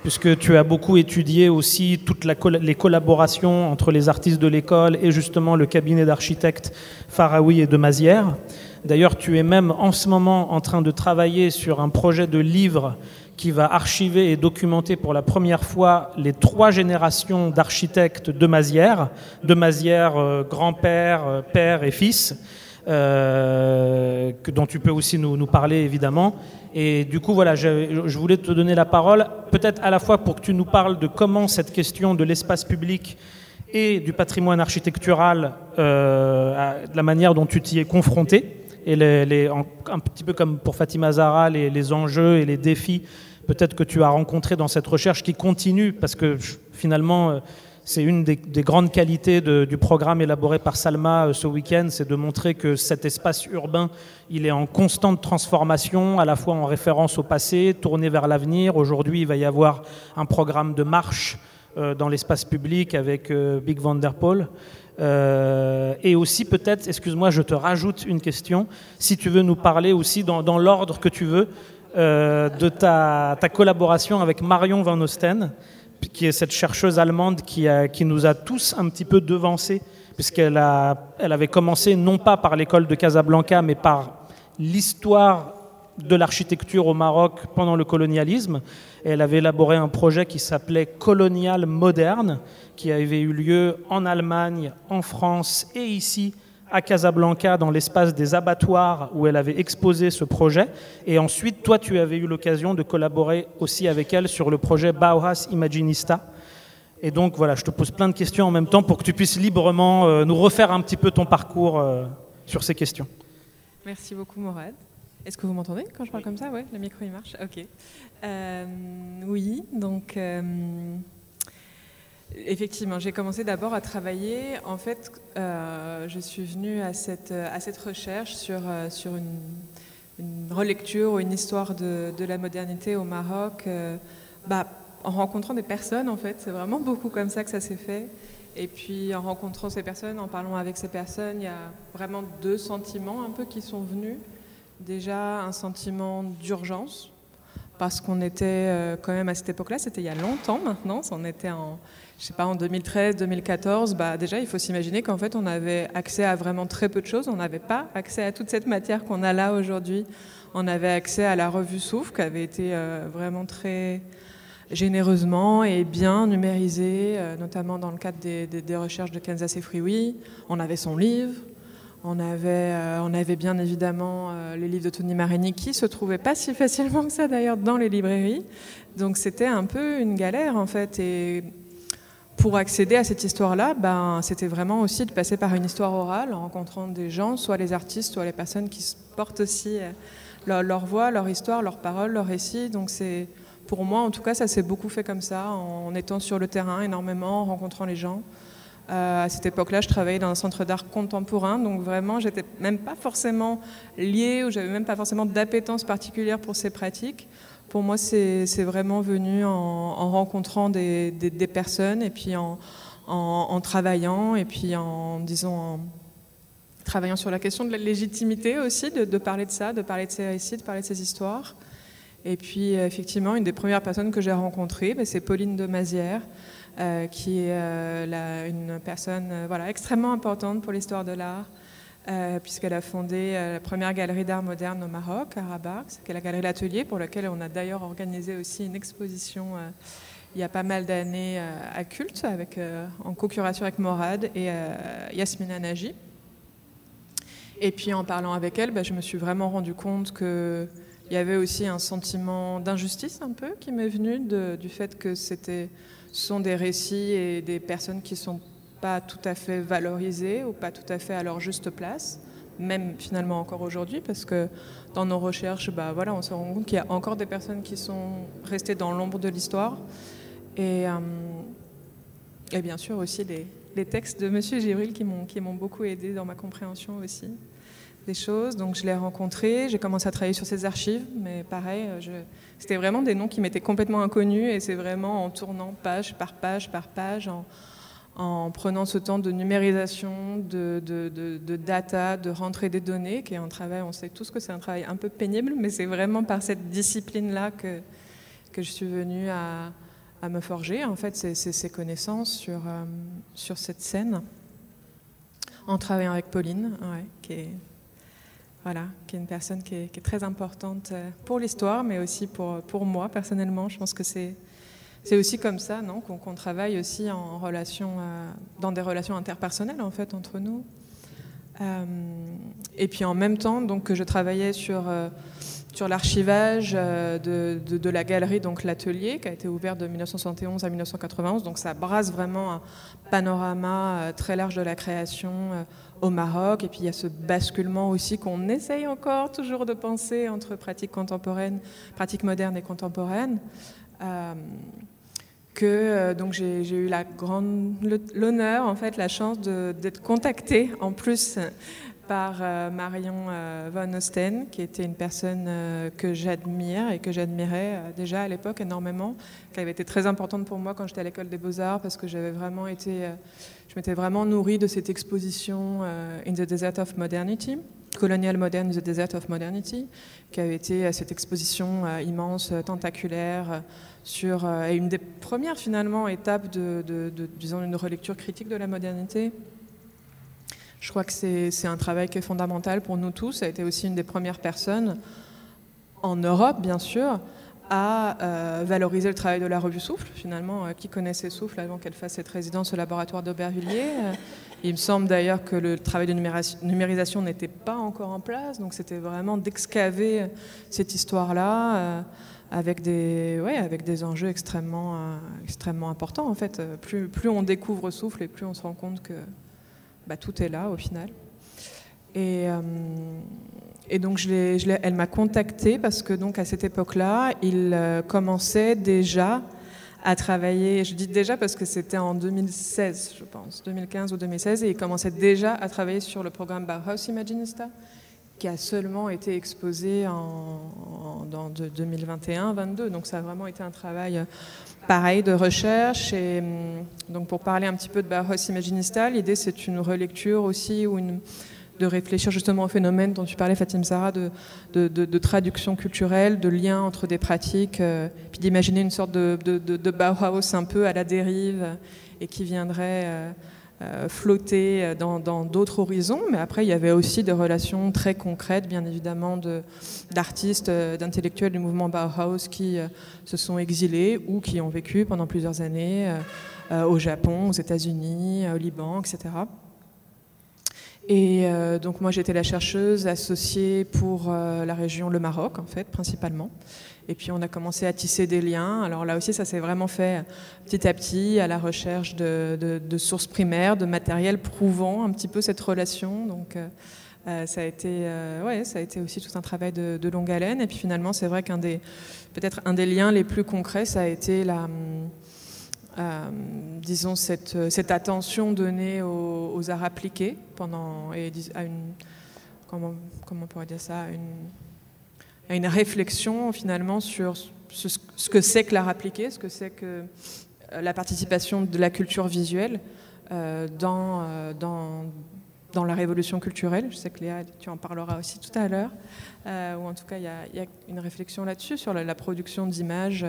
puisque tu as beaucoup étudié aussi toutes les collaborations entre les artistes de l'école et justement le cabinet d'architectes Faraoui et de Mazières. D'ailleurs, tu es même en ce moment en train de travailler sur un projet de livre qui va archiver et documenter pour la première fois les 3 générations d'architectes de Mazières grand-père, père et fils, dont tu peux aussi nous parler évidemment. Et du coup, voilà, je voulais te donner la parole, peut-être à la fois pour que tu nous parles de comment cette question de l'espace public et du patrimoine architectural, de la manière dont tu t'y es confronté, et un petit peu comme pour Fatima Zahra, les enjeux et les défis peut-être que tu as rencontrés dans cette recherche qui continue, parce que finalement, c'est une des grandes qualités du programme élaboré par Salma ce week-end, c'est de montrer que cet espace urbain, il est en constante transformation, à la fois en référence au passé, tourné vers l'avenir. Aujourd'hui, il va y avoir un programme de marche dans l'espace public avec Big Van Der Poel. Et aussi peut-être, excuse-moi, je te rajoute une question, si tu veux nous parler aussi dans l'ordre que tu veux de ta collaboration avec Marion Van Osten, qui est cette chercheuse allemande qui nous a tous un petit peu devancés, puisqu'elle avait commencé non pas par l'école de Casablanca, mais par l'histoire de l'architecture au Maroc pendant le colonialisme. Et elle avait élaboré un projet qui s'appelait Colonial Moderne, qui avait eu lieu en Allemagne, en France et ici à Casablanca, dans l'espace des abattoirs où elle avait exposé ce projet. Et ensuite, toi, tu avais eu l'occasion de collaborer aussi avec elle sur le projet Bauhaus Imaginista. Et donc, voilà, je te pose plein de questions en même temps pour que tu puisses librement nous refaire un petit peu ton parcours sur ces questions. Merci beaucoup, Morad. Est-ce que vous m'entendez quand je parle comme ça? Oui, le micro il marche. Ok. Oui, donc effectivement, j'ai commencé d'abord à travailler. En fait, je suis venue à cette recherche sur une relecture ou une histoire de la modernité au Maroc, en rencontrant des personnes. En fait, c'est vraiment beaucoup comme ça que ça s'est fait. Et puis en rencontrant ces personnes, en parlant avec ces personnes, il y a vraiment 2 sentiments un peu qui sont venus. Déjà un sentiment d'urgence, parce qu'on était quand même à cette époque-là, c'était il y a longtemps maintenant, on était en 2013, 2014, déjà il faut s'imaginer qu'en fait on avait accès à vraiment très peu de choses, on n'avait pas accès à toute cette matière qu'on a là aujourd'hui, on avait accès à la revue Souffle qui avait été vraiment très généreusement et bien numérisée, notamment dans le cadre des recherches de Kenza Sefrioui, on avait son livre. On avait bien évidemment les livres de Tony Marini qui se trouvaient pas si facilement que ça d'ailleurs dans les librairies. Donc c'était un peu une galère en fait. Et pour accéder à cette histoire-là, c'était vraiment aussi de passer par une histoire orale en rencontrant des gens, soit les artistes, soit les personnes qui portent aussi leur voix, leur histoire, leurs paroles, leurs récits. Donc pour moi en tout cas, ça s'est beaucoup fait comme ça, en étant sur le terrain énormément, en rencontrant les gens. À cette époque-là, je travaillais dans un centre d'art contemporain, donc vraiment, j'étais même pas forcément liée, ou j'avais même pas forcément d'appétence particulière pour ces pratiques. Pour moi, c'est vraiment venu en rencontrant des personnes, et puis en travaillant, et puis en travaillant sur la question de la légitimité aussi, de parler de ça, de parler de ces récits, de parler de ces histoires. Et puis, effectivement, une des premières personnes que j'ai rencontrées, c'est Pauline de Mazières, qui est une personne voilà, extrêmement importante pour l'histoire de l'art, puisqu'elle a fondé la première galerie d'art moderne au Maroc, à Rabat, qui est la galerie L'Atelier, pour laquelle on a d'ailleurs organisé aussi une exposition il y a pas mal d'années à Culte, en co-curation avec Morad et Yasmina Nagy. Et puis en parlant avec elle, je me suis vraiment rendu compte qu'il y avait aussi un sentiment d'injustice un peu qui m'est venu du fait que ce sont des récits et des personnes qui ne sont pas tout à fait valorisées ou pas tout à fait à leur juste place, même finalement encore aujourd'hui, parce que dans nos recherches, voilà, on se rend compte qu'il y a encore des personnes qui sont restées dans l'ombre de l'histoire. Et bien sûr aussi les textes de Monsieur Djibril qui m'ont beaucoup aidé dans ma compréhension aussi des choses. Donc je l'ai rencontré, j'ai commencé à travailler sur ses archives, mais pareil, c'était vraiment des noms qui m'étaient complètement inconnus, et c'est vraiment en tournant page par page par page, en prenant ce temps de numérisation, de data, de rentrée des données, qui est un travail, on sait tous que c'est un travail un peu pénible, mais c'est vraiment par cette discipline-là que je suis venue à me forger en fait ces connaissances sur cette scène, en travaillant avec Pauline, qui est une personne qui est très importante pour l'histoire, mais aussi pour moi personnellement. Je pense que c'est aussi comme ça, non, qu'on travaille aussi en relation, dans des relations interpersonnelles en fait entre nous. Et puis en même temps, donc, que je travaillais sur l'archivage de la galerie, donc l'Atelier, qui a été ouvert de 1971 à 1991. Donc ça brasse vraiment un panorama très large de la création au Maroc. Et puis il y a ce basculement aussi qu'on essaye encore toujours de penser entre pratique contemporaine, pratique moderne et contemporaine. Donc j'ai eu l'honneur, en fait, la chance d'être contactée en plus par Marion Van Osten, qui était une personne que j'admire et que j'admirais déjà à l'époque énormément, qui avait été très importante pour moi quand j'étais à l'école des Beaux-Arts, parce que je m'étais vraiment nourrie de cette exposition In the Desert of Modernity, Colonial Modern in the Desert of Modernity, qui avait été cette exposition immense, tentaculaire, et une des premières finalement étapes disons, une relecture critique de la modernité. Je crois que c'est un travail qui est fondamental pour nous tous. Ça a été aussi une des premières personnes, en Europe bien sûr, à valoriser le travail de la revue Souffle, finalement. Qui connaissait Souffle avant qu'elle fasse cette résidence au laboratoire d'Aubervilliers. Il me semble d'ailleurs que le travail de numérisation n'était pas encore en place, donc c'était vraiment d'excaver cette histoire-là avec des enjeux extrêmement importants. En fait, plus on découvre Souffle et plus on se rend compte que tout est là au final. Et donc elle m'a contactée parce que donc à cette époque-là, il commençait déjà à travailler. Je dis déjà parce que c'était en 2016, je pense, 2015 ou 2016, et il commençait déjà à travailler sur le programme Bauhaus Imaginista, qui a seulement été exposé dans 2021-22. Donc ça a vraiment été un travail pareil de recherche. Et donc pour parler un petit peu de Bauhaus Imaginista, l'idée c'est une relecture aussi, de réfléchir justement au phénomène dont tu parlais, Fatim Zahra, de traduction culturelle, de lien entre des pratiques, puis d'imaginer une sorte de Bauhaus un peu à la dérive et qui viendrait flotter dans d'autres horizons. Mais après, il y avait aussi des relations très concrètes, bien évidemment, d'artistes, d'intellectuels du mouvement Bauhaus qui se sont exilés ou qui ont vécu pendant plusieurs années au Japon, aux États-Unis, au Liban, etc. Et donc moi j'étais la chercheuse associée pour la région, le Maroc en fait principalement. Et puis on a commencé à tisser des liens. Alors là aussi ça s'est vraiment fait petit à petit à la recherche de sources primaires, de matériel prouvant un petit peu cette relation. Donc ça a été aussi tout un travail de longue haleine. Et puis finalement c'est vrai peut-être un des liens les plus concrets, ça a été disons cette attention donnée aux arts appliqués comment on pourrait dire ça, à une réflexion finalement sur ce que c'est que l'art appliqué, ce que c'est que la participation de la culture visuelle dans la révolution culturelle. Je sais que Léa, tu en parleras aussi tout à l'heure, ou en tout cas il y a une réflexion là-dessus sur la production d'images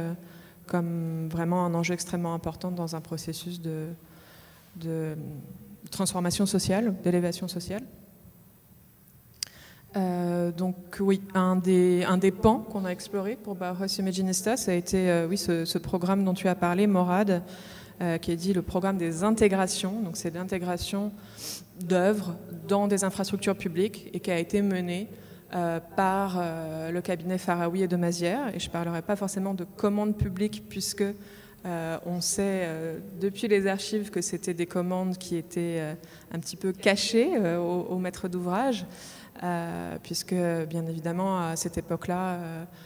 comme vraiment un enjeu extrêmement important dans un processus de transformation sociale, d'élévation sociale. Donc oui, un des pans qu'on a exploré pour Bauhaus Imaginista, ça a été oui, ce programme dont tu as parlé, Morad, qui est dit le programme des intégrations. Donc c'est l'intégration d'œuvres dans des infrastructures publiques et qui a été mené par le cabinet Faraoui et de Mazières. Et je ne parlerai pas forcément de commandes publiques puisque on sait depuis les archives que c'était des commandes qui étaient un petit peu cachées aux maîtres d'ouvrage. Puisque bien évidemment à cette époque-là,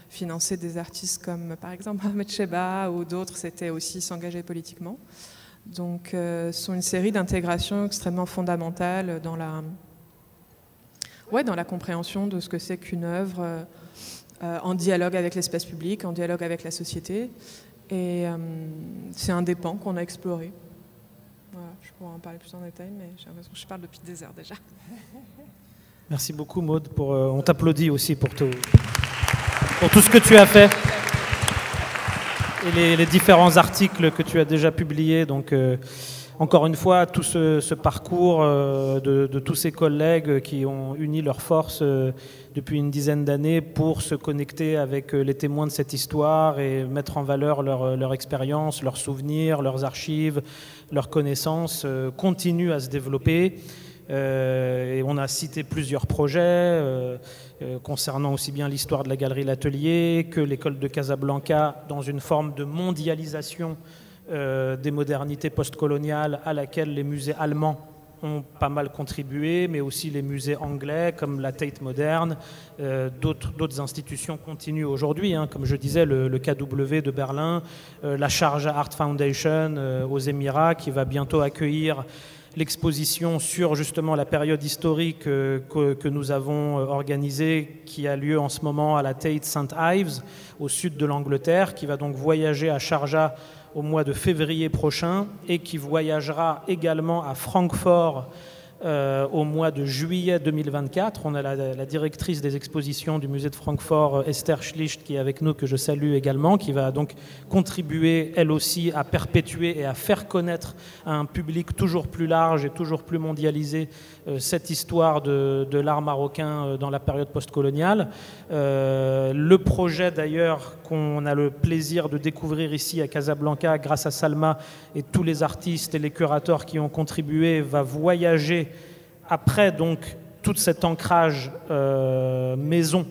financer des artistes comme par exemple Ahmed Sheba ou d'autres, c'était aussi s'engager politiquement. Donc ce sont une série d'intégrations extrêmement fondamentales dans la compréhension de ce que c'est qu'une œuvre en dialogue avec l'espace public, en dialogue avec la société. Et c'est un des pans qu'on a exploré. Voilà, je pourrais en parler plus en détail, mais j'ai l'impression que je parle depuis des heures déjà. Merci beaucoup Maud. On t'applaudit aussi pour tout ce que tu as fait et les différents articles que tu as déjà publiés. Donc, encore une fois, tout ce parcours de tous ces collègues qui ont uni leurs forces depuis une dizaine d'années pour se connecter avec les témoins de cette histoire et mettre en valeur leur expérience, leurs souvenirs, leurs archives, leurs connaissances, continue à se développer. Et on a cité plusieurs projets concernant aussi bien l'histoire de la galerie L'Atelier que l'école de Casablanca dans une forme de mondialisation des modernités postcoloniales à laquelle les musées allemands ont pas mal contribué, mais aussi les musées anglais comme la Tate moderne. D'autres institutions continuent aujourd'hui, hein, comme je disais, le KW de Berlin, la Sharjah Art Foundation aux Émirats qui va bientôt accueillir l'exposition sur justement la période historique que nous avons organisée, qui a lieu en ce moment à la Tate St. Ives, au sud de l'Angleterre, qui va donc voyager à Sharjah au mois de février prochain et qui voyagera également à Francfort au mois de juillet 2024. On a la directrice des expositions du musée de Francfort, Esther Schlicht, qui est avec nous, que je salue également, qui va donc contribuer, elle aussi, à perpétuer et à faire connaître à un public toujours plus large et toujours plus mondialisé cette histoire de l'art marocain dans la période postcoloniale. Le projet, d'ailleurs, qu'on a le plaisir de découvrir ici à Casablanca grâce à Salma et tous les artistes et les curateurs qui ont contribué, va voyager après donc tout cet ancrage maison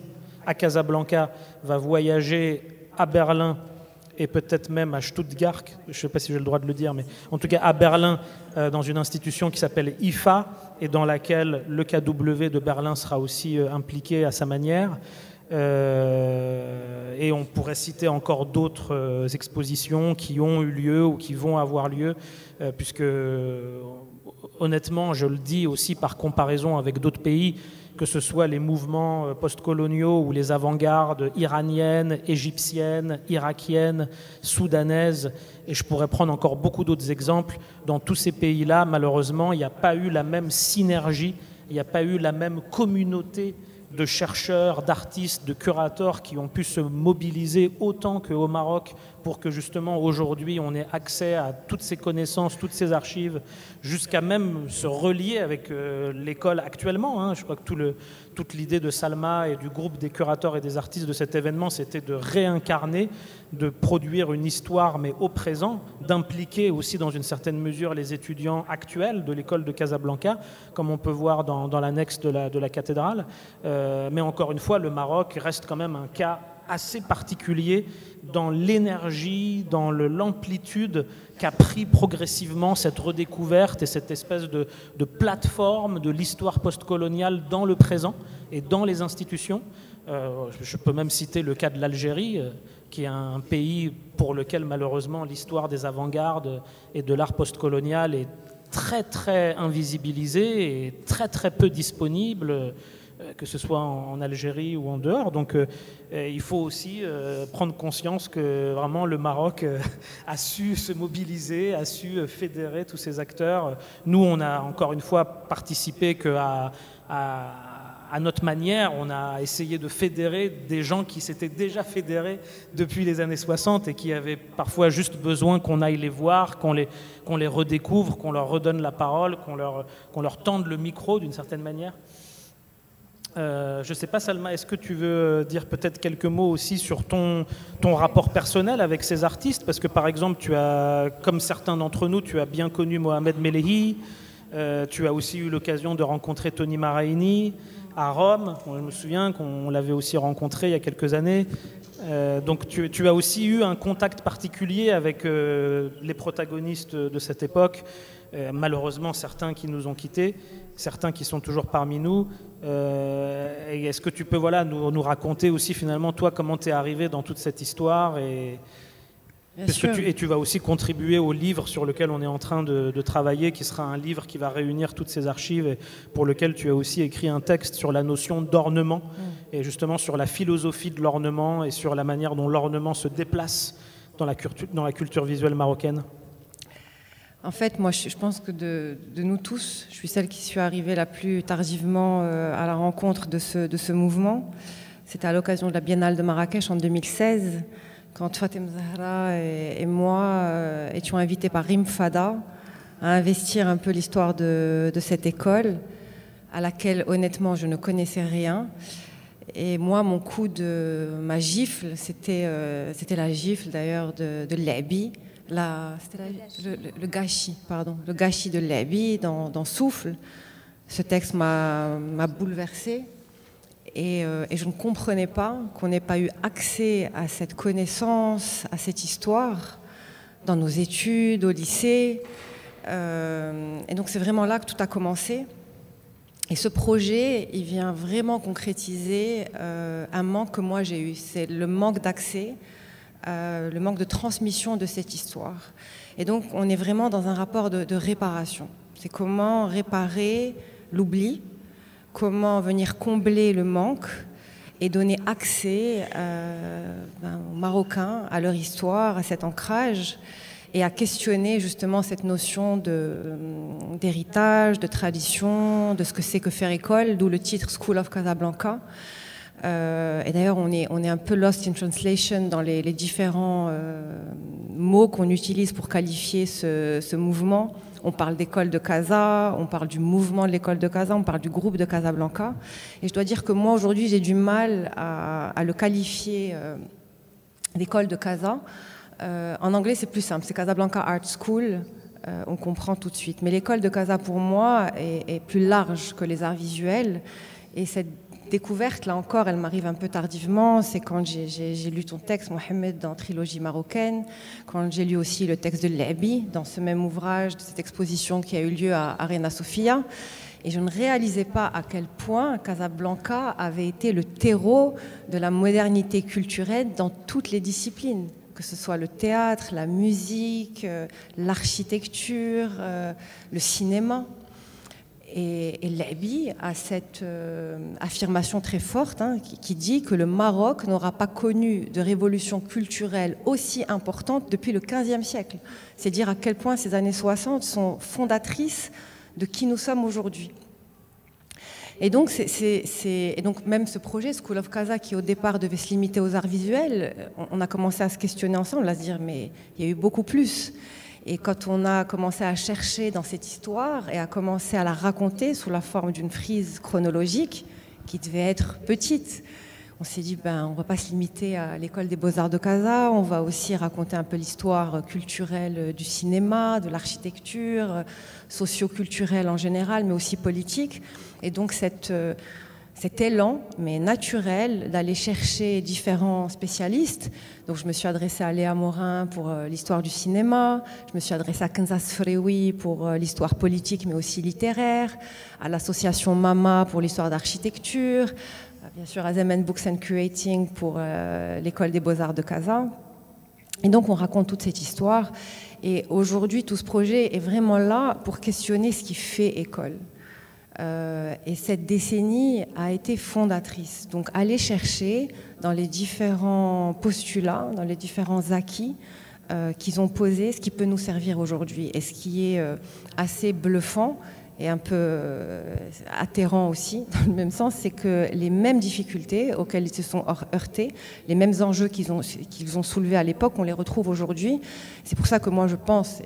à Casablanca, va voyager à Berlin et peut-être même à Stuttgart, je ne sais pas si j'ai le droit de le dire, mais en tout cas à Berlin, dans une institution qui s'appelle IFA et dans laquelle le KW de Berlin sera aussi impliqué à sa manière. Et on pourrait citer encore d'autres expositions qui ont eu lieu ou qui vont avoir lieu, puisque honnêtement, je le dis aussi par comparaison avec d'autres pays, que ce soit les mouvements postcoloniaux ou les avant-gardes iraniennes, égyptiennes, irakiennes, soudanaises, et je pourrais prendre encore beaucoup d'autres exemples, dans tous ces pays-là, malheureusement, il n'y a pas eu la même synergie, il n'y a pas eu la même communauté de chercheurs, d'artistes, de curateurs qui ont pu se mobiliser autant qu'au Maroc pour que justement aujourd'hui on ait accès à toutes ces connaissances, toutes ces archives, jusqu'à même se relier avec l'école actuellement. Hein. Je crois que toute l'idée de Salma et du groupe des curateurs et des artistes de cet événement, c'était de réincarner, de produire une histoire mais au présent, d'impliquer aussi dans une certaine mesure les étudiants actuels de l'école de Casablanca, comme on peut voir dans l'annexe de la cathédrale. Mais encore une fois, le Maroc reste quand même un cas assez particulier dans l'énergie, dans l'amplitude qu'a pris progressivement cette redécouverte et cette espèce de plateforme de l'histoire postcoloniale dans le présent et dans les institutions. Je peux même citer le cas de l'Algérie, qui est un pays pour lequel malheureusement l'histoire des avant-gardes et de l'art postcolonial est très très invisibilisée et très très peu disponible, que ce soit en Algérie ou en dehors. Donc il faut aussi prendre conscience que vraiment le Maroc a su se mobiliser, a su fédérer tous ces acteurs. Nous, on a encore une fois participé qu'à à notre manière, on a essayé de fédérer des gens qui s'étaient déjà fédérés depuis les années 60 et qui avaient parfois juste besoin qu'on aille les voir, qu'on les redécouvre, qu'on leur redonne la parole, qu'on leur tende le micro d'une certaine manière. Je ne sais pas, Salma, est-ce que tu veux dire peut-être quelques mots aussi sur ton rapport personnel avec ces artistes? Parce que par exemple, comme certains d'entre nous, tu as bien connu Mohamed Melehi, tu as aussi eu l'occasion de rencontrer Tony Maraini à Rome. Je me souviens qu'on l'avait aussi rencontré il y a quelques années. Donc tu as aussi eu un contact particulier avec les protagonistes de cette époque. Malheureusement, certains qui nous ont quittés, certains qui sont toujours parmi nous. Et est-ce que tu peux nous raconter aussi finalement, toi, comment tu es arrivé dans toute cette histoire et tu vas aussi contribuer au livre sur lequel on est en train de travailler, qui sera un livre qui va réunir toutes ces archives et pour lequel tu as aussi écrit un texte sur la notion d'ornement et justement sur la philosophie de l'ornement et sur la manière dont l'ornement se déplace dans la culture visuelle marocaine. En fait, moi, je pense que de nous tous, je suis celle qui suis arrivée la plus tardivement à la rencontre de ce mouvement. C'était à l'occasion de la Biennale de Marrakech en 2016, quand Fatem Zahra et moi étions invités par Rim Fada à investir un peu l'histoire de cette école, à laquelle, honnêtement, je ne connaissais rien. Et moi, ma gifle, c'était la gifle, d'ailleurs, de Labi. Le gâchis de Labi dans Souffle. Ce texte m'a bouleversée et je ne comprenais pas qu'on n'ait pas eu accès à cette connaissance, à cette histoire dans nos études, au lycée. Et donc c'est vraiment là que tout a commencé. Et ce projet, il vient vraiment concrétiser un manque que moi j'ai eu. C'est le manque d'accès, le manque de transmission de cette histoire. Et donc, on est vraiment dans un rapport de réparation. C'est comment réparer l'oubli, comment venir combler le manque et donner accès aux Marocains à leur histoire, à cet ancrage et à questionner justement cette notion d'héritage, de tradition, de ce que c'est que faire école, d'où le titre School of Casablanca. Et d'ailleurs, on est un peu lost in translation dans les différents mots qu'on utilise pour qualifier ce mouvement. On parle d'école de Casa, on parle du mouvement de l'école de Casa, on parle du groupe de Casablanca. Et je dois dire que moi, aujourd'hui, j'ai du mal à le qualifier d'école de Casa. En anglais, c'est plus simple, c'est Casablanca Art School. On comprend tout de suite. Mais l'école de Casa, pour moi, est plus large que les arts visuels. Et cette découverte, là encore, elle m'arrive un peu tardivement. C'est quand j'ai lu ton texte, Mohamed, dans Trilogie marocaine, quand j'ai lu aussi le texte de Labi, dans ce même ouvrage, de cette exposition qui a eu lieu à Arena Sofia. Et je ne réalisais pas à quel point Casablanca avait été le terreau de la modernité culturelle dans toutes les disciplines, que ce soit le théâtre, la musique, l'architecture, le cinéma. Et Labi a cette affirmation très forte qui dit que le Maroc n'aura pas connu de révolution culturelle aussi importante depuis le XVe siècle. C'est dire à quel point ces années 60 sont fondatrices de qui nous sommes aujourd'hui. Et donc, donc même ce projet, School of Casa, qui au départ devait se limiter aux arts visuels, on a commencé à se questionner ensemble, à se dire mais il y a eu beaucoup plus. Et quand on a commencé à chercher dans cette histoire et à commencer à la raconter sous la forme d'une frise chronologique qui devait être petite, on s'est dit on ne va pas se limiter à l'école des beaux-arts de Casa, on va aussi raconter un peu l'histoire culturelle du cinéma, de l'architecture, socio-culturelle en général, mais aussi politique. Et donc cet élan, mais naturel, d'aller chercher différents spécialistes. Donc je me suis adressée à Léa Morin pour l'histoire du cinéma, je me suis adressée à Kenzas Frewi pour l'histoire politique mais aussi littéraire, à l'association Mama pour l'histoire d'architecture, bien sûr à Zemen Books and Curating pour l'école des beaux-arts de Casa. Et donc on raconte toute cette histoire. Et aujourd'hui, tout ce projet est vraiment là pour questionner ce qui fait école. Et cette décennie a été fondatrice. Donc aller chercher dans les différents postulats, dans les différents acquis qu'ils ont posés, ce qui peut nous servir aujourd'hui. Et ce qui est assez bluffant et un peu atterrant aussi, dans le même sens, c'est que les mêmes difficultés auxquelles ils se sont heurtés, les mêmes enjeux qu'ils ont soulevés à l'époque, on les retrouve aujourd'hui. C'est pour ça que moi je pense,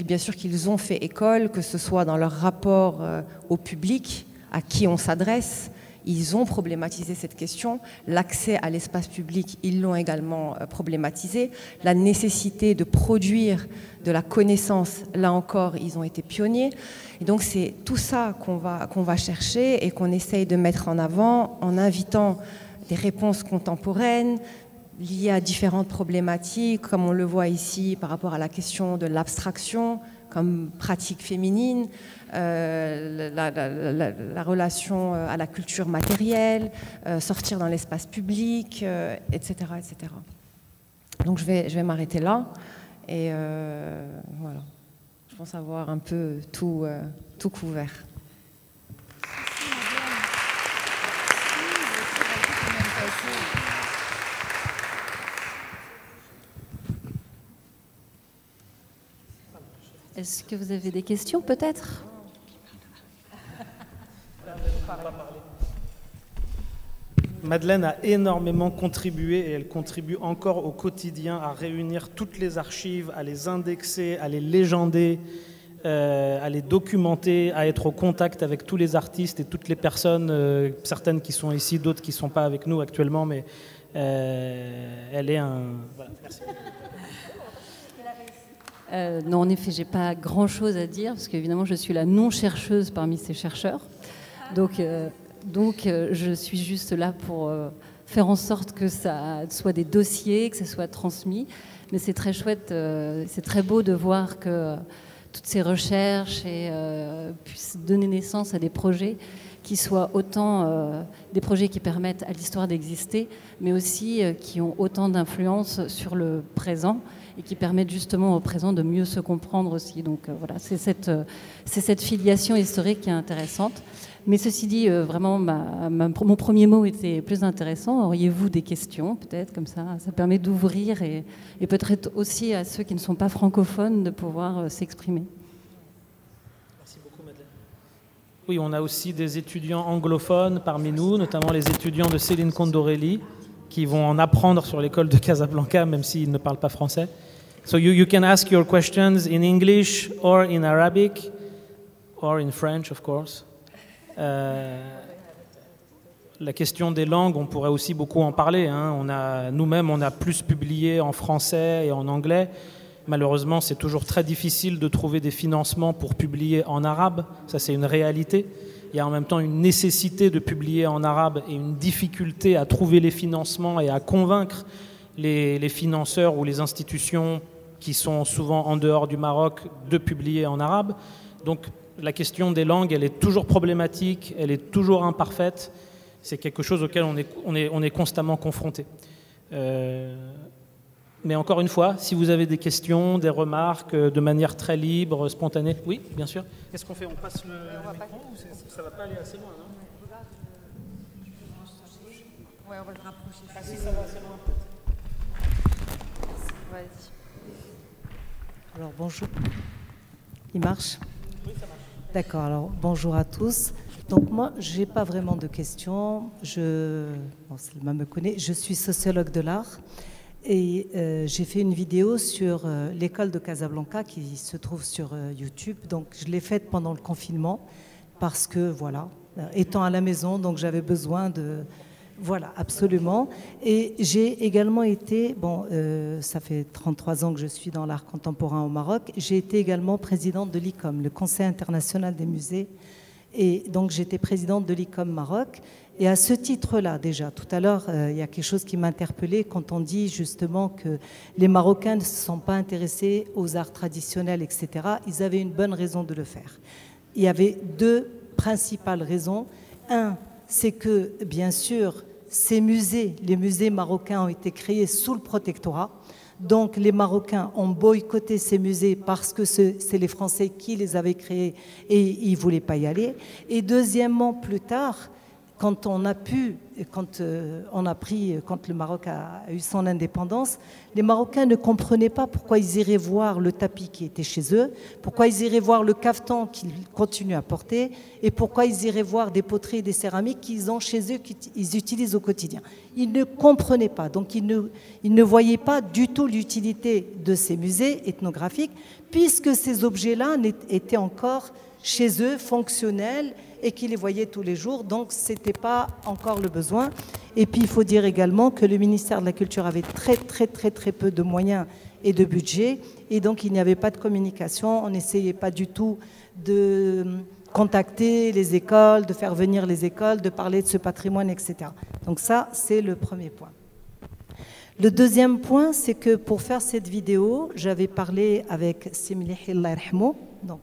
bien sûr qu'ils ont fait école, que ce soit dans leur rapport au public, à qui on s'adresse. Ils ont problématisé cette question. L'accès à l'espace public, ils l'ont également problématisé. La nécessité de produire de la connaissance, là encore, ils ont été pionniers. Et donc c'est tout ça qu'on va chercher et qu'on essaye de mettre en avant en invitant des réponses contemporaines liées à différentes problématiques, comme on le voit ici par rapport à la question de l'abstraction comme pratique féminine, la relation à la culture matérielle, sortir dans l'espace public, etc., etc. Donc je vais m'arrêter là et voilà. Je pense avoir un peu tout couvert. Est-ce que vous avez des questions, peut-être ? Madeleine a énormément contribué et elle contribue encore au quotidien à réunir toutes les archives, à les indexer, à les légender, à les documenter, à être au contact avec tous les artistes et toutes les personnes, certaines qui sont ici, d'autres qui ne sont pas avec nous actuellement, mais elle est un... Voilà, merci. Non, en effet, je n'ai pas grand-chose à dire, parce qu'évidemment, je suis la non-chercheuse parmi ces chercheurs. Donc, je suis juste là pour faire en sorte que ça soit des dossiers, que ça soit transmis. Mais c'est très chouette, c'est très beau de voir que toutes ces recherches puissent donner naissance à des projets qui soient autant des projets qui permettent à l'histoire d'exister, mais aussi qui ont autant d'influence sur le présent et qui permettent justement au présent de mieux se comprendre aussi. Donc voilà, c'est cette filiation historique qui est intéressante. Mais ceci dit, vraiment, mon premier mot était plus intéressant. Auriez-vous des questions, peut-être, comme ça ? Ça permet d'ouvrir et peut-être aussi à ceux qui ne sont pas francophones de pouvoir s'exprimer. Merci beaucoup, Madeleine. Oui, on a aussi des étudiants anglophones parmi nous, notamment les étudiants de Céline Condorelli, qui vont en apprendre sur l'école de Casablanca, même s'ils ne parlent pas français. So you can ask your questions in English or in Arabic or in French, of course. La question des langues, on pourrait aussi beaucoup en parler. Nous-mêmes, on a plus publié en français et en anglais. Malheureusement, c'est toujours très difficile de trouver des financements pour publier en arabe. Ça, c'est une réalité. Il y a en même temps une nécessité de publier en arabe et une difficulté à trouver les financements et à convaincre les financeurs ou les institutions qui sont souvent en dehors du Maroc de publier en arabe. Donc la question des langues, elle est toujours problématique, elle est toujours imparfaite. C'est quelque chose auquel on est constamment confronté. Mais encore une fois, si vous avez des questions, des remarques, de manière très libre, spontanée, oui, bien sûr. Qu'est-ce qu'on fait ? On passe le micro ou ça ne va pas aller assez loin, non ? Ouais, on va le rapprocher. Ah si, ça va assez loin peut-être. Vas-y. Alors bonjour. Il marche ? Oui, ça marche. D'accord, alors bonjour à tous. Donc moi, je n'ai pas vraiment de questions. Selma me connaît, je suis sociologue de l'art et j'ai fait une vidéo sur l'école de Casablanca qui se trouve sur YouTube. Donc je l'ai faite pendant le confinement parce que, voilà, étant à la maison, donc j'avais besoin de... Voilà, absolument. Et j'ai également été, ça fait 33 ans que je suis dans l'art contemporain au Maroc, j'ai été également présidente de l'ICOM, le Conseil international des musées. Et donc j'étais présidente de l'ICOM Maroc. Et à ce titre-là, déjà, tout à l'heure, il y a quelque chose qui m'a interpellée quand on dit justement que les Marocains ne se sont pas intéressés aux arts traditionnels, etc. Ils avaient une bonne raison de le faire. Il y avait deux principales raisons. Un, c'est que, bien sûr, ces musées, les musées marocains ont été créés sous le protectorat. Donc, les Marocains ont boycotté ces musées parce que c'est les Français qui les avaient créés et ils ne voulaient pas y aller. Et deuxièmement, plus tard, quand on a pu quand on a pris, quand le Maroc a eu son indépendance, les Marocains ne comprenaient pas pourquoi ils iraient voir le tapis qui était chez eux, pourquoi ils iraient voir le cafetan qu'ils continuent à porter et pourquoi ils iraient voir des poteries et des céramiques qu'ils ont chez eux, qu'ils utilisent au quotidien. Ils ne comprenaient pas, donc ils ne voyaient pas du tout l'utilité de ces musées ethnographiques puisque ces objets-là étaient encore chez eux, fonctionnels, et qu'ils les voyaient tous les jours, donc ce n'était pas encore le besoin. Et puis il faut dire également que le ministère de la Culture avait très peu de moyens et de budget, et donc il n'y avait pas de communication, on n'essayait pas du tout de contacter les écoles, de faire venir les écoles, de parler de ce patrimoine, etc. Donc ça, c'est le premier point. Le deuxième point, c'est que pour faire cette vidéo, j'avais parlé avec Simli Allah yarhamou, donc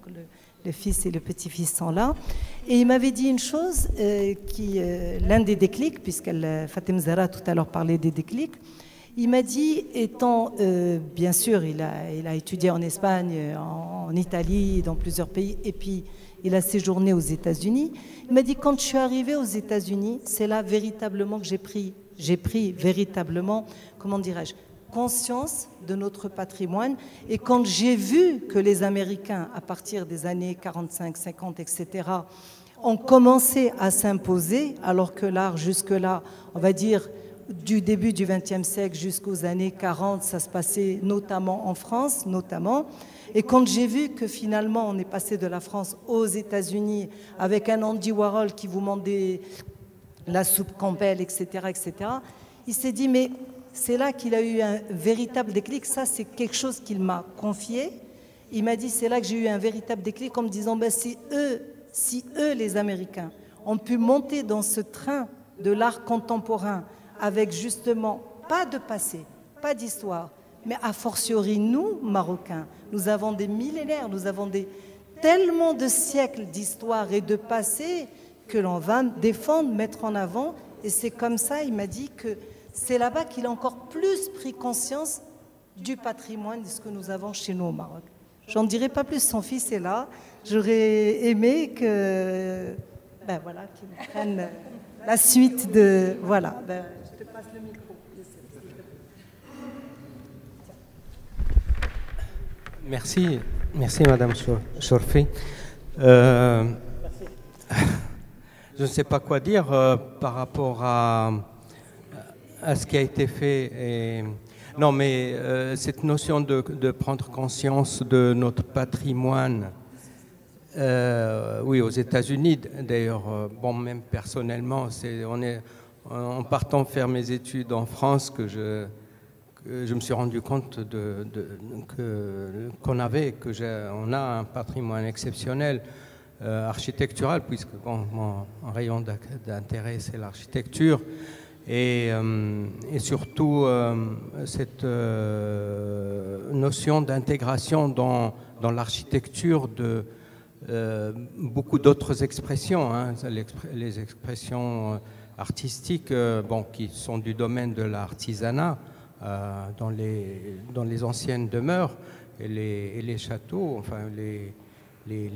le fils et le petit-fils sont là, et il m'avait dit une chose l'un des déclics, puisque Fatem Zahra tout à l'heure parlait des déclics, il m'a dit, étant, bien sûr, il a étudié en Espagne, en Italie, dans plusieurs pays, et puis il a séjourné aux États-Unis, il m'a dit, quand je suis arrivé aux États-Unis, c'est là véritablement que j'ai pris véritablement, comment dirais-je, conscience de notre patrimoine. Et quand j'ai vu que les Américains, à partir des années 45, 50, etc., ont commencé à s'imposer, alors que l'art, jusque-là, on va dire, du début du XXe siècle jusqu'aux années 40, ça se passait notamment en France, Et quand j'ai vu que finalement, on est passé de la France aux États-Unis avec un Andy Warhol qui vous demandait la soupe Campbell, etc., il s'est dit, mais c'est là qu'il a eu un véritable déclic. Ça, c'est quelque chose qu'il m'a confié. Il m'a dit, c'est là que j'ai eu un véritable déclic en me disant, ben, si eux, les Américains, ont pu monter dans ce train de l'art contemporain avec justement pas de passé, pas d'histoire, mais a fortiori nous, Marocains, nous avons des millénaires, nous avons tellement de siècles d'histoire et de passé que l'on va défendre, mettre en avant. Et c'est comme ça, il m'a dit que c'est là-bas qu'il a encore plus pris conscience du patrimoine de ce que nous avons chez nous au Maroc. J'en dirai pas plus, son fils est là. J'aurais aimé que, voilà, qu'il prenne la suite de... Voilà, je te passe le micro. Merci Madame Chorfi. Je ne sais pas quoi dire par rapport à ce qui a été fait. Non, mais cette notion de prendre conscience de notre patrimoine, oui, aux États-Unis d'ailleurs, bon, même personnellement, on est en partant faire mes études en France que je me suis rendu compte qu'on a un patrimoine exceptionnel architectural, puisque bon, mon rayon d'intérêt c'est l'architecture, et surtout cette notion d'intégration dans l'architecture de beaucoup d'autres expressions, hein, les expressions artistiques bon, qui sont du domaine de l'artisanat, dans les anciennes demeures et les châteaux, enfin les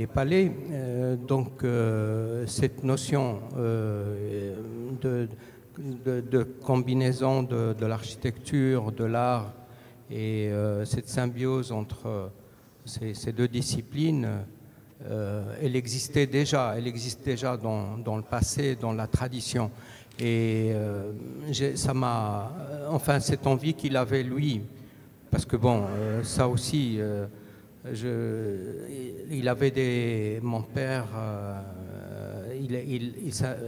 palais. Donc cette notion de combinaison de l'architecture, de l'art et cette symbiose entre ces deux disciplines, elle existait déjà dans le passé, dans la tradition. Et ça m'a, enfin, cette envie qu'il avait lui, parce que bon, ça aussi, il avait mon père,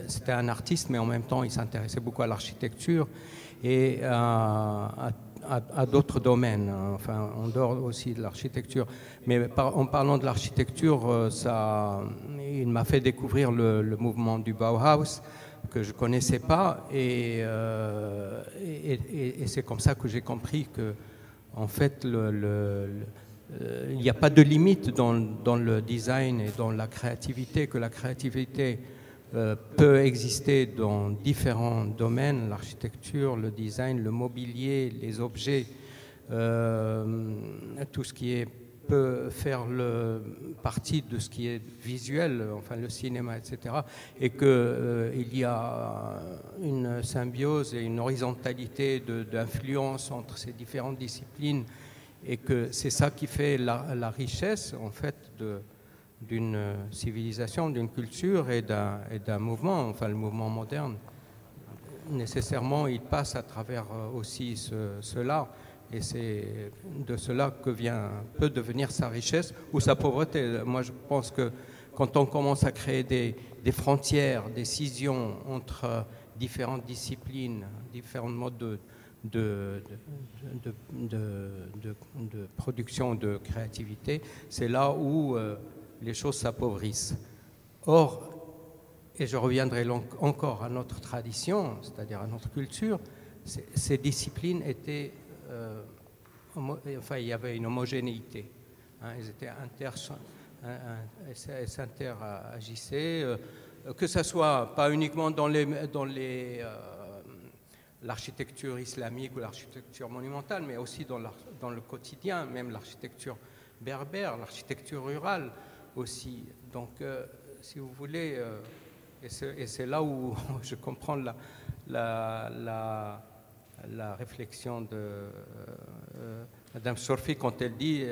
c'était un artiste, mais en même temps, il s'intéressait beaucoup à l'architecture et à d'autres domaines, enfin, en dehors aussi de l'architecture. Mais en parlant de l'architecture, il m'a fait découvrir le mouvement du Bauhaus, que je ne connaissais pas, et c'est comme ça que j'ai compris que, en fait, il n'y a pas de limite dans le design et dans la créativité, que la créativité peut exister dans différents domaines, l'architecture, le design, le mobilier, les objets, tout ce qui est peut faire partie de ce qui est visuel, enfin le cinéma, etc., et qu'il y a une symbiose et une horizontalité d'influence entre ces différentes disciplines, et que c'est ça qui fait la richesse, en fait, d'une civilisation, d'une culture et d'un mouvement, enfin le mouvement moderne. Nécessairement, il passe à travers aussi cela. Et c'est de cela que peut devenir sa richesse ou sa pauvreté. Moi, je pense que quand on commence à créer des frontières, des scissions entre différentes disciplines, différents modes de production, de créativité, c'est là où les choses s'appauvrissent. Or, et je reviendrai encore à notre tradition, c'est-à-dire à notre culture, ces disciplines étaient... enfin, il y avait une homogénéité. Hein, elles s'interagissaient, que ce soit pas uniquement dans l'architecture islamique ou l'architecture monumentale, mais aussi dans le quotidien, même l'architecture berbère, l'architecture rurale aussi. Donc, si vous voulez, et c'est là où je comprends la réflexion de Madame Chorfi quand elle dit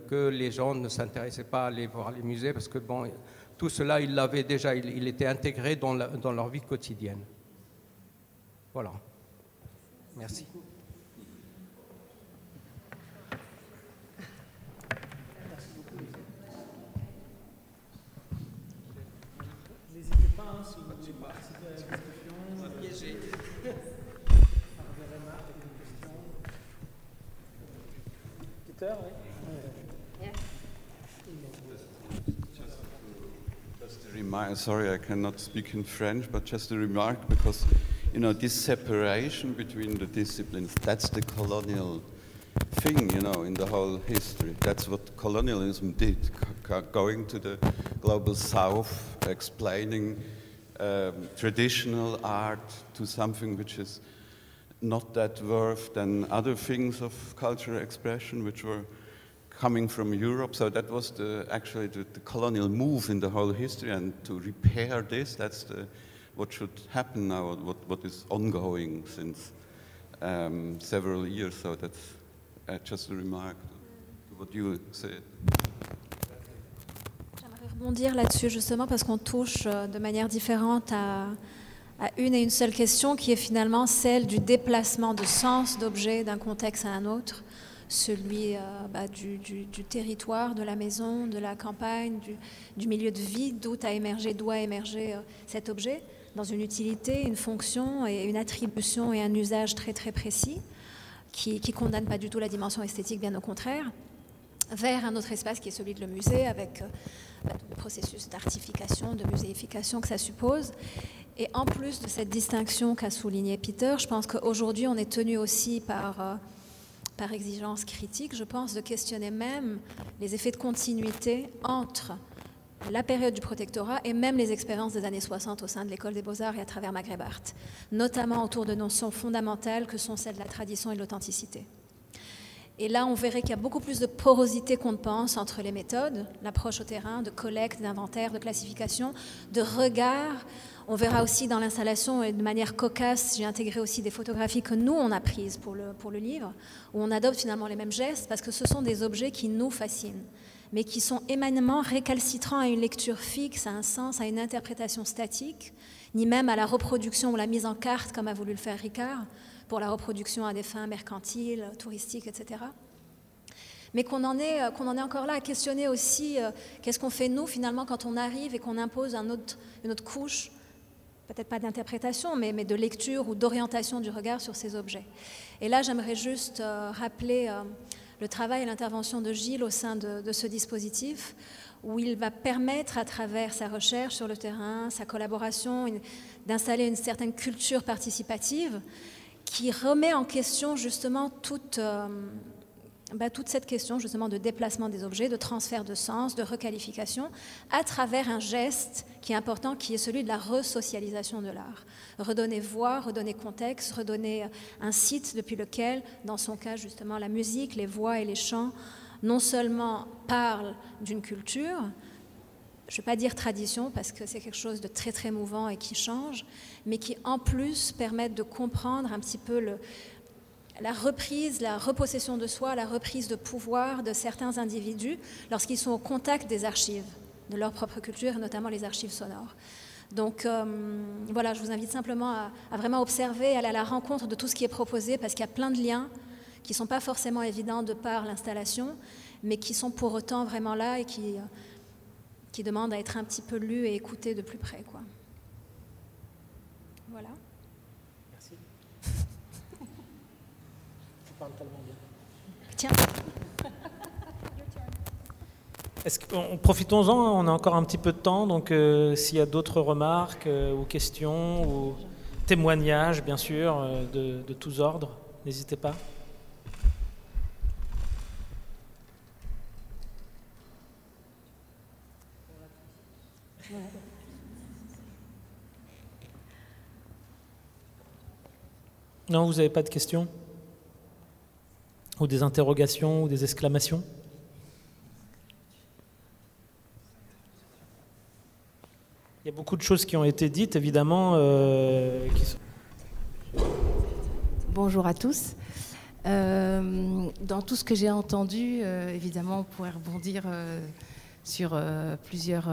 que les gens ne s'intéressaient pas à aller voir les musées parce que bon, tout cela, ils l'avaient déjà, il était intégré dans leur vie quotidienne. Voilà. Merci. N'hésitez pas, hein, si vous participez à la discussion. Piégé. Peter, oui. Just a remark. Sorry, I cannot speak in French, but just a remark because, you know, this separation between the disciplines, that's the colonial thing, you know, in the whole history. That's what colonialism did, going to the global south, explaining traditional art to something which is not that worth than other things of cultural expression which were coming from Europe. So that was actually the colonial move in the whole history, and to repair this, that's what should happen now, what is ongoing since several years. So that's just a remark to what you said. J'aimerais rebondir là-dessus justement parce qu'on touche de manière différente à une et une seule question qui est finalement celle du déplacement de sens d'objets d'un contexte à un autre, celui du territoire, de la maison, de la campagne, du milieu de vie, doit émerger cet objet dans une utilité, une fonction et une attribution et un usage très très précis qui ne condamne pas du tout la dimension esthétique, bien au contraire, vers un autre espace qui est celui de le musée avec tout le processus d'artification, de muséification que ça suppose. Et en plus de cette distinction qu'a souligné Peter, je pense qu'aujourd'hui on est tenu aussi par exigence critique, je pense, de questionner même les effets de continuité entre la période du protectorat et même les expériences des années 60 au sein de l'École des Beaux-Arts et à travers Maghreb Art, notamment autour de notions fondamentales que sont celles de la tradition et de l'authenticité. Et là, on verrait qu'il y a beaucoup plus de porosité qu'on ne pense entre les méthodes, l'approche au terrain, de collecte, d'inventaire, de classification, de regard. On verra aussi dans l'installation, et de manière cocasse, j'ai intégré aussi des photographies que nous, on a prises pour le livre, où on adopte finalement les mêmes gestes, parce que ce sont des objets qui nous fascinent, mais qui sont éminemment récalcitrants à une lecture fixe, à un sens, à une interprétation statique, ni même à la reproduction ou la mise en carte, comme a voulu le faire Ricard, pour la reproduction à des fins mercantiles, touristiques, etc. Mais qu'on en est encore là à questionner aussi qu'est-ce qu'on fait nous finalement quand on arrive et qu'on impose une autre couche, peut-être pas d'interprétation, mais de lecture ou d'orientation du regard sur ces objets. Et là, j'aimerais juste rappeler le travail et l'intervention de Gilles au sein de ce dispositif, où il va permettre à travers sa recherche sur le terrain, sa collaboration, d'installer une certaine culture participative qui remet en question justement toute cette question justement de déplacement des objets, de transfert de sens, de requalification, à travers un geste qui est important, qui est celui de la resocialisation de l'art. Redonner voix, redonner contexte, redonner un site depuis lequel, dans son cas justement, la musique, les voix et les chants non seulement parlent d'une culture, je ne vais pas dire tradition parce que c'est quelque chose de très très mouvant et qui change, mais qui en plus permettent de comprendre un petit peu la reprise, la repossession de soi, la reprise de pouvoir de certains individus lorsqu'ils sont au contact des archives, de leur propre culture, et notamment les archives sonores. Donc voilà, je vous invite simplement à vraiment observer, aller à la rencontre de tout ce qui est proposé, parce qu'il y a plein de liens qui ne sont pas forcément évidents de par l'installation, mais qui sont pour autant vraiment là et qui demandent à être un petit peu lus et écoutés de plus près, quoi. Voilà. Merci. Tu parles tellement bien. Tiens. Profitons-en, on a encore un petit peu de temps, donc s'il y a d'autres remarques ou questions ou témoignages, bien sûr, de tous ordres, n'hésitez pas. Non, vous n'avez pas de questions? Ou des interrogations ou des exclamations? Il y a beaucoup de choses qui ont été dites, évidemment. Bonjour à tous. Dans tout ce que j'ai entendu, évidemment, on pourrait rebondir sur plusieurs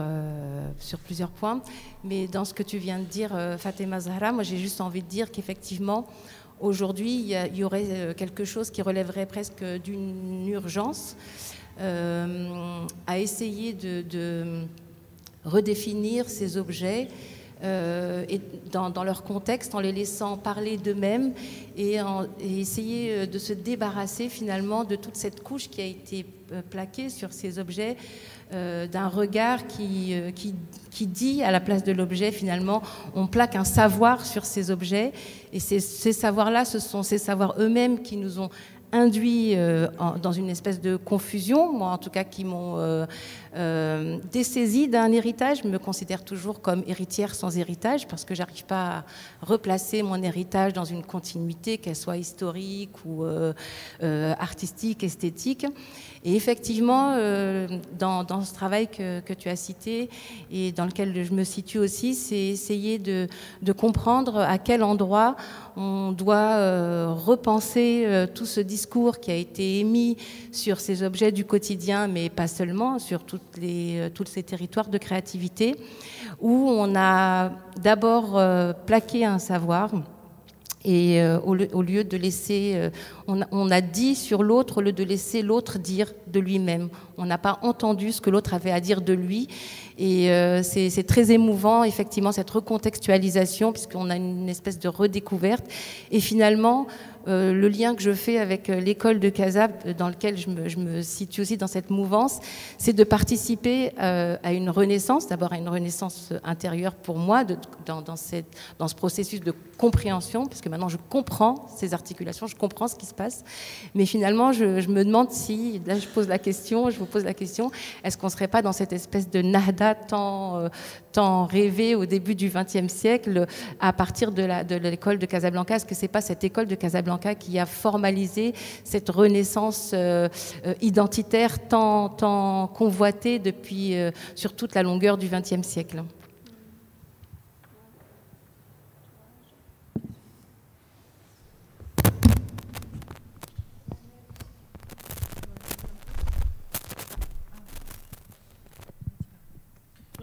points. Mais dans ce que tu viens de dire, Fatima Zahra, moi j'ai juste envie de dire qu'effectivement, aujourd'hui, il y aurait quelque chose qui relèverait presque d'une urgence à essayer de redéfinir ces objets et dans leur contexte, en les laissant parler d'eux-mêmes et essayer de se débarrasser finalement de toute cette couche qui a été plaquée sur ces objets, d'un regard qui dit à la place de l'objet, finalement, on plaque un savoir sur ces objets, et ces savoirs-là, ce sont ces savoirs eux-mêmes qui nous ont induits dans une espèce de confusion, moi en tout cas, qui m'ont dessaisie d'un héritage. Je me considère toujours comme héritière sans héritage parce que j'arrive pas à replacer mon héritage dans une continuité, qu'elle soit historique ou artistique, esthétique. Et effectivement, dans ce travail que tu as cité et dans lequel je me situe aussi, c'est essayer de comprendre à quel endroit on doit repenser tout ce discours qui a été émis sur ces objets du quotidien, mais pas seulement, sur tous ces territoires de créativité, où on a d'abord plaqué un savoir. Et au lieu de laisser, on a dit sur l'autre, au lieu de laisser l'autre dire de lui-même. On n'a pas entendu ce que l'autre avait à dire de lui. Et c'est très émouvant, effectivement, cette recontextualisation, puisqu'on a une espèce de redécouverte. Et finalement, le lien que je fais avec l'école de Casab, dans lequel je me situe aussi dans cette mouvance, c'est de participer à une renaissance, d'abord à une renaissance intérieure pour moi, dans ce processus de compréhension, puisque maintenant je comprends ces articulations, je comprends ce qui se passe. Mais finalement, je me demande si, là je vous pose la question, est-ce qu'on ne serait pas dans cette espèce de nahda tant rêvé au début du XXe siècle, à partir de l'école de Casablanca? Est-ce que ce n'est pas cette école de Casablanca qui a formalisé cette renaissance identitaire tant convoitée depuis, sur toute la longueur du XXe siècle?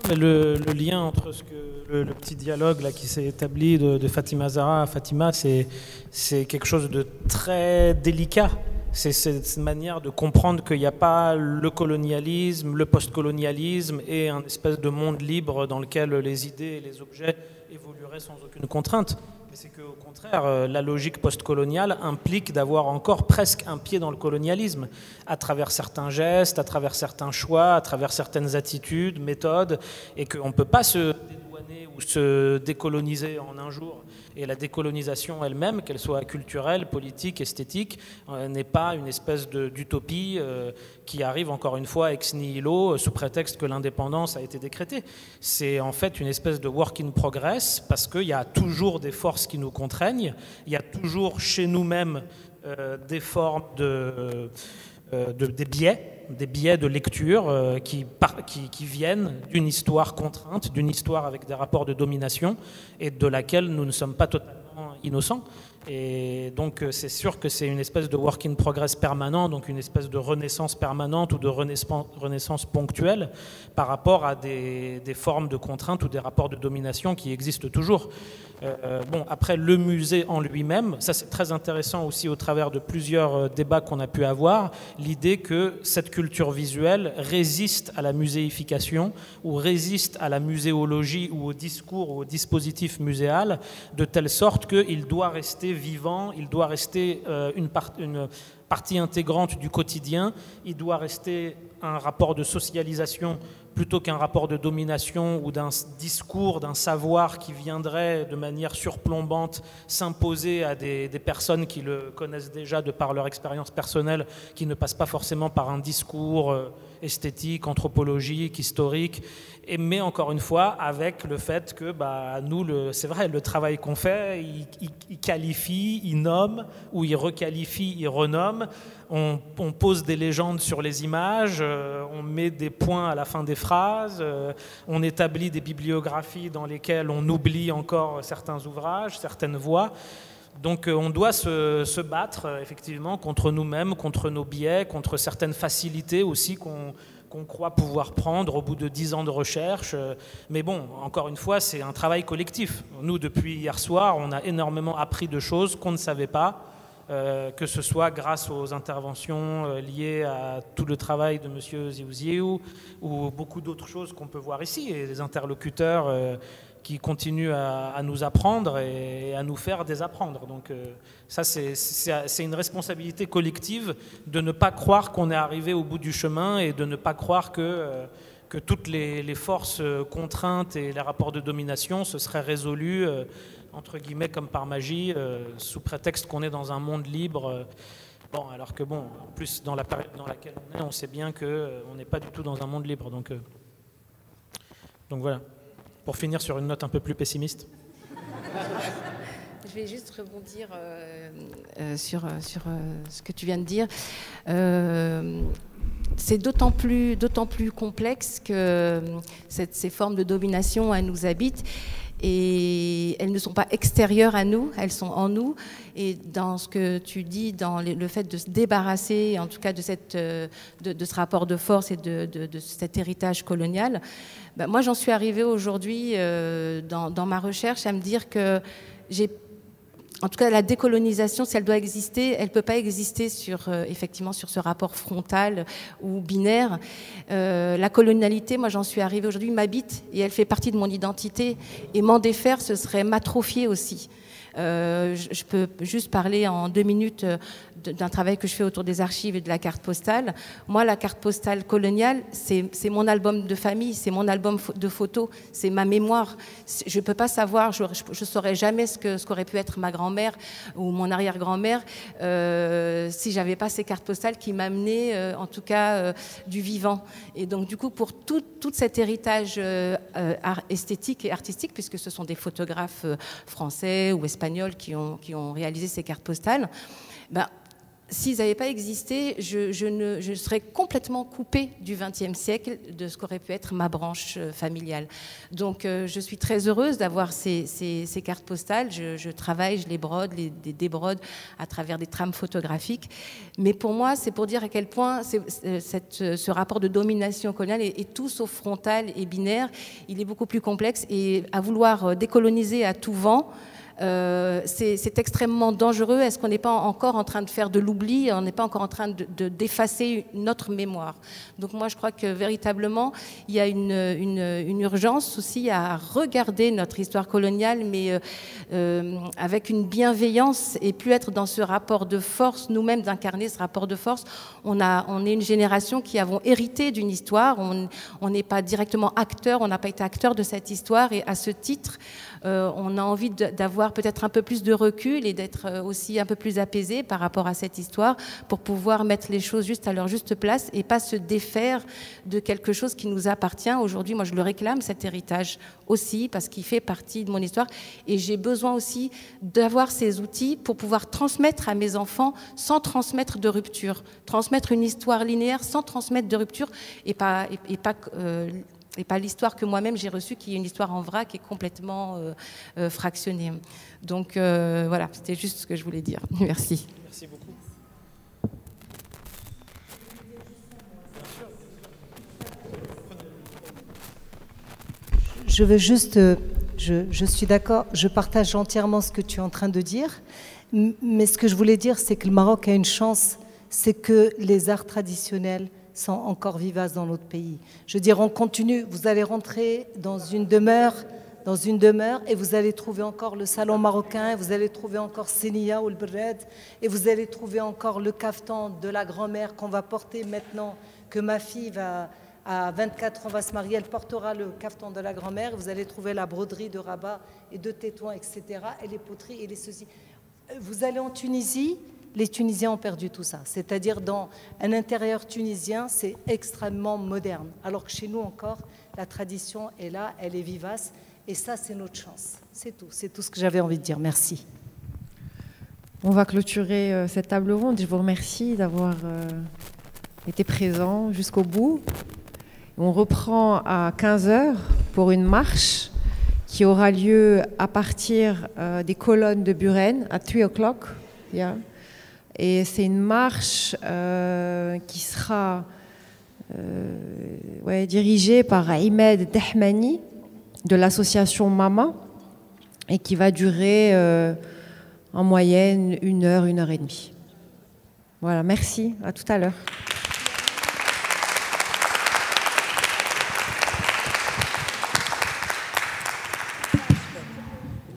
Mais le lien entre le petit dialogue là, qui s'est établi de Fatima Zahra à Fatima, c'est quelque chose de très délicat. C'est cette manière de comprendre qu'il n'y a pas le colonialisme, le postcolonialisme et un espèce de monde libre dans lequel les idées et les objets évolueraient sans aucune contrainte. Mais c'est qu'au contraire, la logique postcoloniale implique d'avoir encore presque un pied dans le colonialisme, à travers certains gestes, à travers certains choix, à travers certaines attitudes, méthodes, et qu'on ne peut pas se dédouaner ou se décoloniser en un jour. Et la décolonisation elle-même, qu'elle soit culturelle, politique, esthétique, n'est pas une espèce d'utopie qui arrive encore une fois ex nihilo sous prétexte que l'indépendance a été décrétée. C'est en fait une espèce de work in progress parce qu'il y a toujours des forces qui nous contraignent, il y a toujours chez nous-mêmes des formes des biais biais de lecture qui viennent d'une histoire contrainte, d'une histoire avec des rapports de domination et de laquelle nous ne sommes pas totalement innocents. Et donc c'est sûr que c'est une espèce de work in progress permanent, donc une espèce de renaissance permanente ou de renaissance ponctuelle par rapport à des formes de contrainte ou des rapports de domination qui existent toujours. Bon, après, le musée en lui-même, ça c'est très intéressant aussi au travers de plusieurs débats qu'on a pu avoir, l'idée que cette culture visuelle résiste à la muséification ou résiste à la muséologie ou au discours ou au dispositif muséal, de telle sorte qu'il doit rester vivant, il doit rester une partie intégrante du quotidien, il doit rester un rapport de socialisation plutôt qu'un rapport de domination ou d'un discours, d'un savoir qui viendrait de manière surplombante s'imposer à des personnes qui le connaissent déjà de par leur expérience personnelle, qui ne passent pas forcément par un discours esthétique, anthropologique, historique, mais encore une fois avec le fait que nous, c'est vrai, le travail qu'on fait, il qualifie, il nomme, ou il requalifie, il renomme. On pose des légendes sur les images, on met des points à la fin des phrases, on établit des bibliographies dans lesquelles on oublie encore certains ouvrages, certaines voix. Donc on doit se battre effectivement contre nous-mêmes, contre nos biais, contre certaines facilités aussi qu'on croit pouvoir prendre au bout de 10 ans de recherche. Mais bon, encore une fois, c'est un travail collectif. Nous, depuis hier soir, on a énormément appris de choses qu'on ne savait pas. Que ce soit grâce aux interventions liées à tout le travail de M. Ziouziou ou beaucoup d'autres choses qu'on peut voir ici, et des interlocuteurs qui continuent à nous apprendre et à nous faire désapprendre. Donc ça, c'est une responsabilité collective de ne pas croire qu'on est arrivé au bout du chemin et de ne pas croire que toutes les forces contraintes et les rapports de domination se seraient résolus entre guillemets comme par magie, sous prétexte qu'on est dans un monde libre. Bon, alors que bon, en plus dans la période dans laquelle on est, on sait bien qu'on n'est pas du tout dans un monde libre. Donc voilà, pour finir sur une note un peu plus pessimiste. Je vais juste rebondir sur ce que tu viens de dire. C'est d'autant plus complexe que ces formes de domination, elles nous habitent. Et elles ne sont pas extérieures à nous, elles sont en nous. Et dans ce que tu dis, dans le fait de se débarrasser, en tout cas de ce rapport de force et de cet héritage colonial, moi j'en suis arrivée aujourd'hui dans ma recherche à me dire que en tout cas, la décolonisation, si elle doit exister, elle ne peut pas exister effectivement sur ce rapport frontal ou binaire. La colonialité, moi j'en suis arrivée aujourd'hui, m'habite et elle fait partie de mon identité. Et m'en défaire, ce serait m'atrophier aussi. Je peux juste parler en 2 minutes d'un travail que je fais autour des archives et de la carte postale. Moi, la carte postale coloniale, c'est mon album de famille, c'est mon album de photos, c'est ma mémoire. Je ne peux pas savoir, je ne saurais jamais ce qu'aurait pu être ma grand-mère ou mon arrière-grand-mère si je n'avais pas ces cartes postales qui m'amenaient, en tout cas, du vivant. Et donc, du coup, pour tout cet héritage esthétique et artistique, puisque ce sont des photographes français ou espagnols qui ont réalisé ces cartes postales, s'ils n'avaient pas existé, je serais complètement coupée du XXe siècle, de ce qu'aurait pu être ma branche familiale. Donc je suis très heureuse d'avoir ces cartes postales. Je travaille, je les brode, les débrode à travers des trames photographiques. Mais pour moi, c'est pour dire à quel point ce rapport de domination coloniale est tout sauf frontal et binaire. Il est beaucoup plus complexe. Et à vouloir décoloniser à tout vent, c'est extrêmement dangereux. Est-ce qu'on n'est pas encore en train de faire de l'oubli? On n'est pas encore en train d'effacer notre mémoire? Donc moi, je crois que véritablement, il y a une urgence aussi à regarder notre histoire coloniale, mais avec une bienveillance et plus être dans ce rapport de force, nous-mêmes d'incarner ce rapport de force. On est une génération qui avons hérité d'une histoire. On n'est pas directement acteur, on n'a pas été acteur de cette histoire, et à ce titre, on a envie d'avoir d'avoir peut-être un peu plus de recul et d'être aussi un peu plus apaisé par rapport à cette histoire pour pouvoir mettre les choses juste à leur juste place et pas se défaire de quelque chose qui nous appartient. Aujourd'hui, moi, je le réclame, cet héritage aussi, parce qu'il fait partie de mon histoire. Et j'ai besoin aussi d'avoir ces outils pour pouvoir transmettre à mes enfants sans transmettre de rupture. Transmettre une histoire linéaire sans transmettre de rupture et pas l'histoire que moi-même j'ai reçue, qui est une histoire en vrac et complètement fractionnée. Donc voilà, c'était juste ce que je voulais dire. Merci. Merci beaucoup. Je veux juste, je suis d'accord, je partage entièrement ce que tu es en train de dire, mais ce que je voulais dire, c'est que le Maroc a une chance, c'est que les arts traditionnels sont encore vivaces dans notre pays. Je veux dire, on continue, vous allez rentrer dans une demeure et vous allez trouver encore le salon marocain, vous allez trouver encore Senia ou le Bred, et vous allez trouver encore le caftan de la grand-mère qu'on va porter maintenant que ma fille à 24 ans va se marier, elle portera le caftan de la grand-mère, vous allez trouver la broderie de Rabat et de Tétouan, etc., et les poteries et les ceci. Vous allez en Tunisie, les Tunisiens ont perdu tout ça. C'est-à-dire dans un intérieur tunisien, c'est extrêmement moderne. Alors que chez nous encore, la tradition est là, elle est vivace. Et ça, c'est notre chance. C'est tout ce que j'avais envie de dire. Merci. On va clôturer cette table ronde. Je vous remercie d'avoir été présent jusqu'au bout. On reprend à 15h pour une marche qui aura lieu à partir des colonnes de Buren à 3 o'clock. Yeah. Et c'est une marche qui sera dirigée par Ahmed Dahmani de l'association Mama et qui va durer en moyenne 1 heure, 1 heure et demie. Voilà, merci, à tout à l'heure.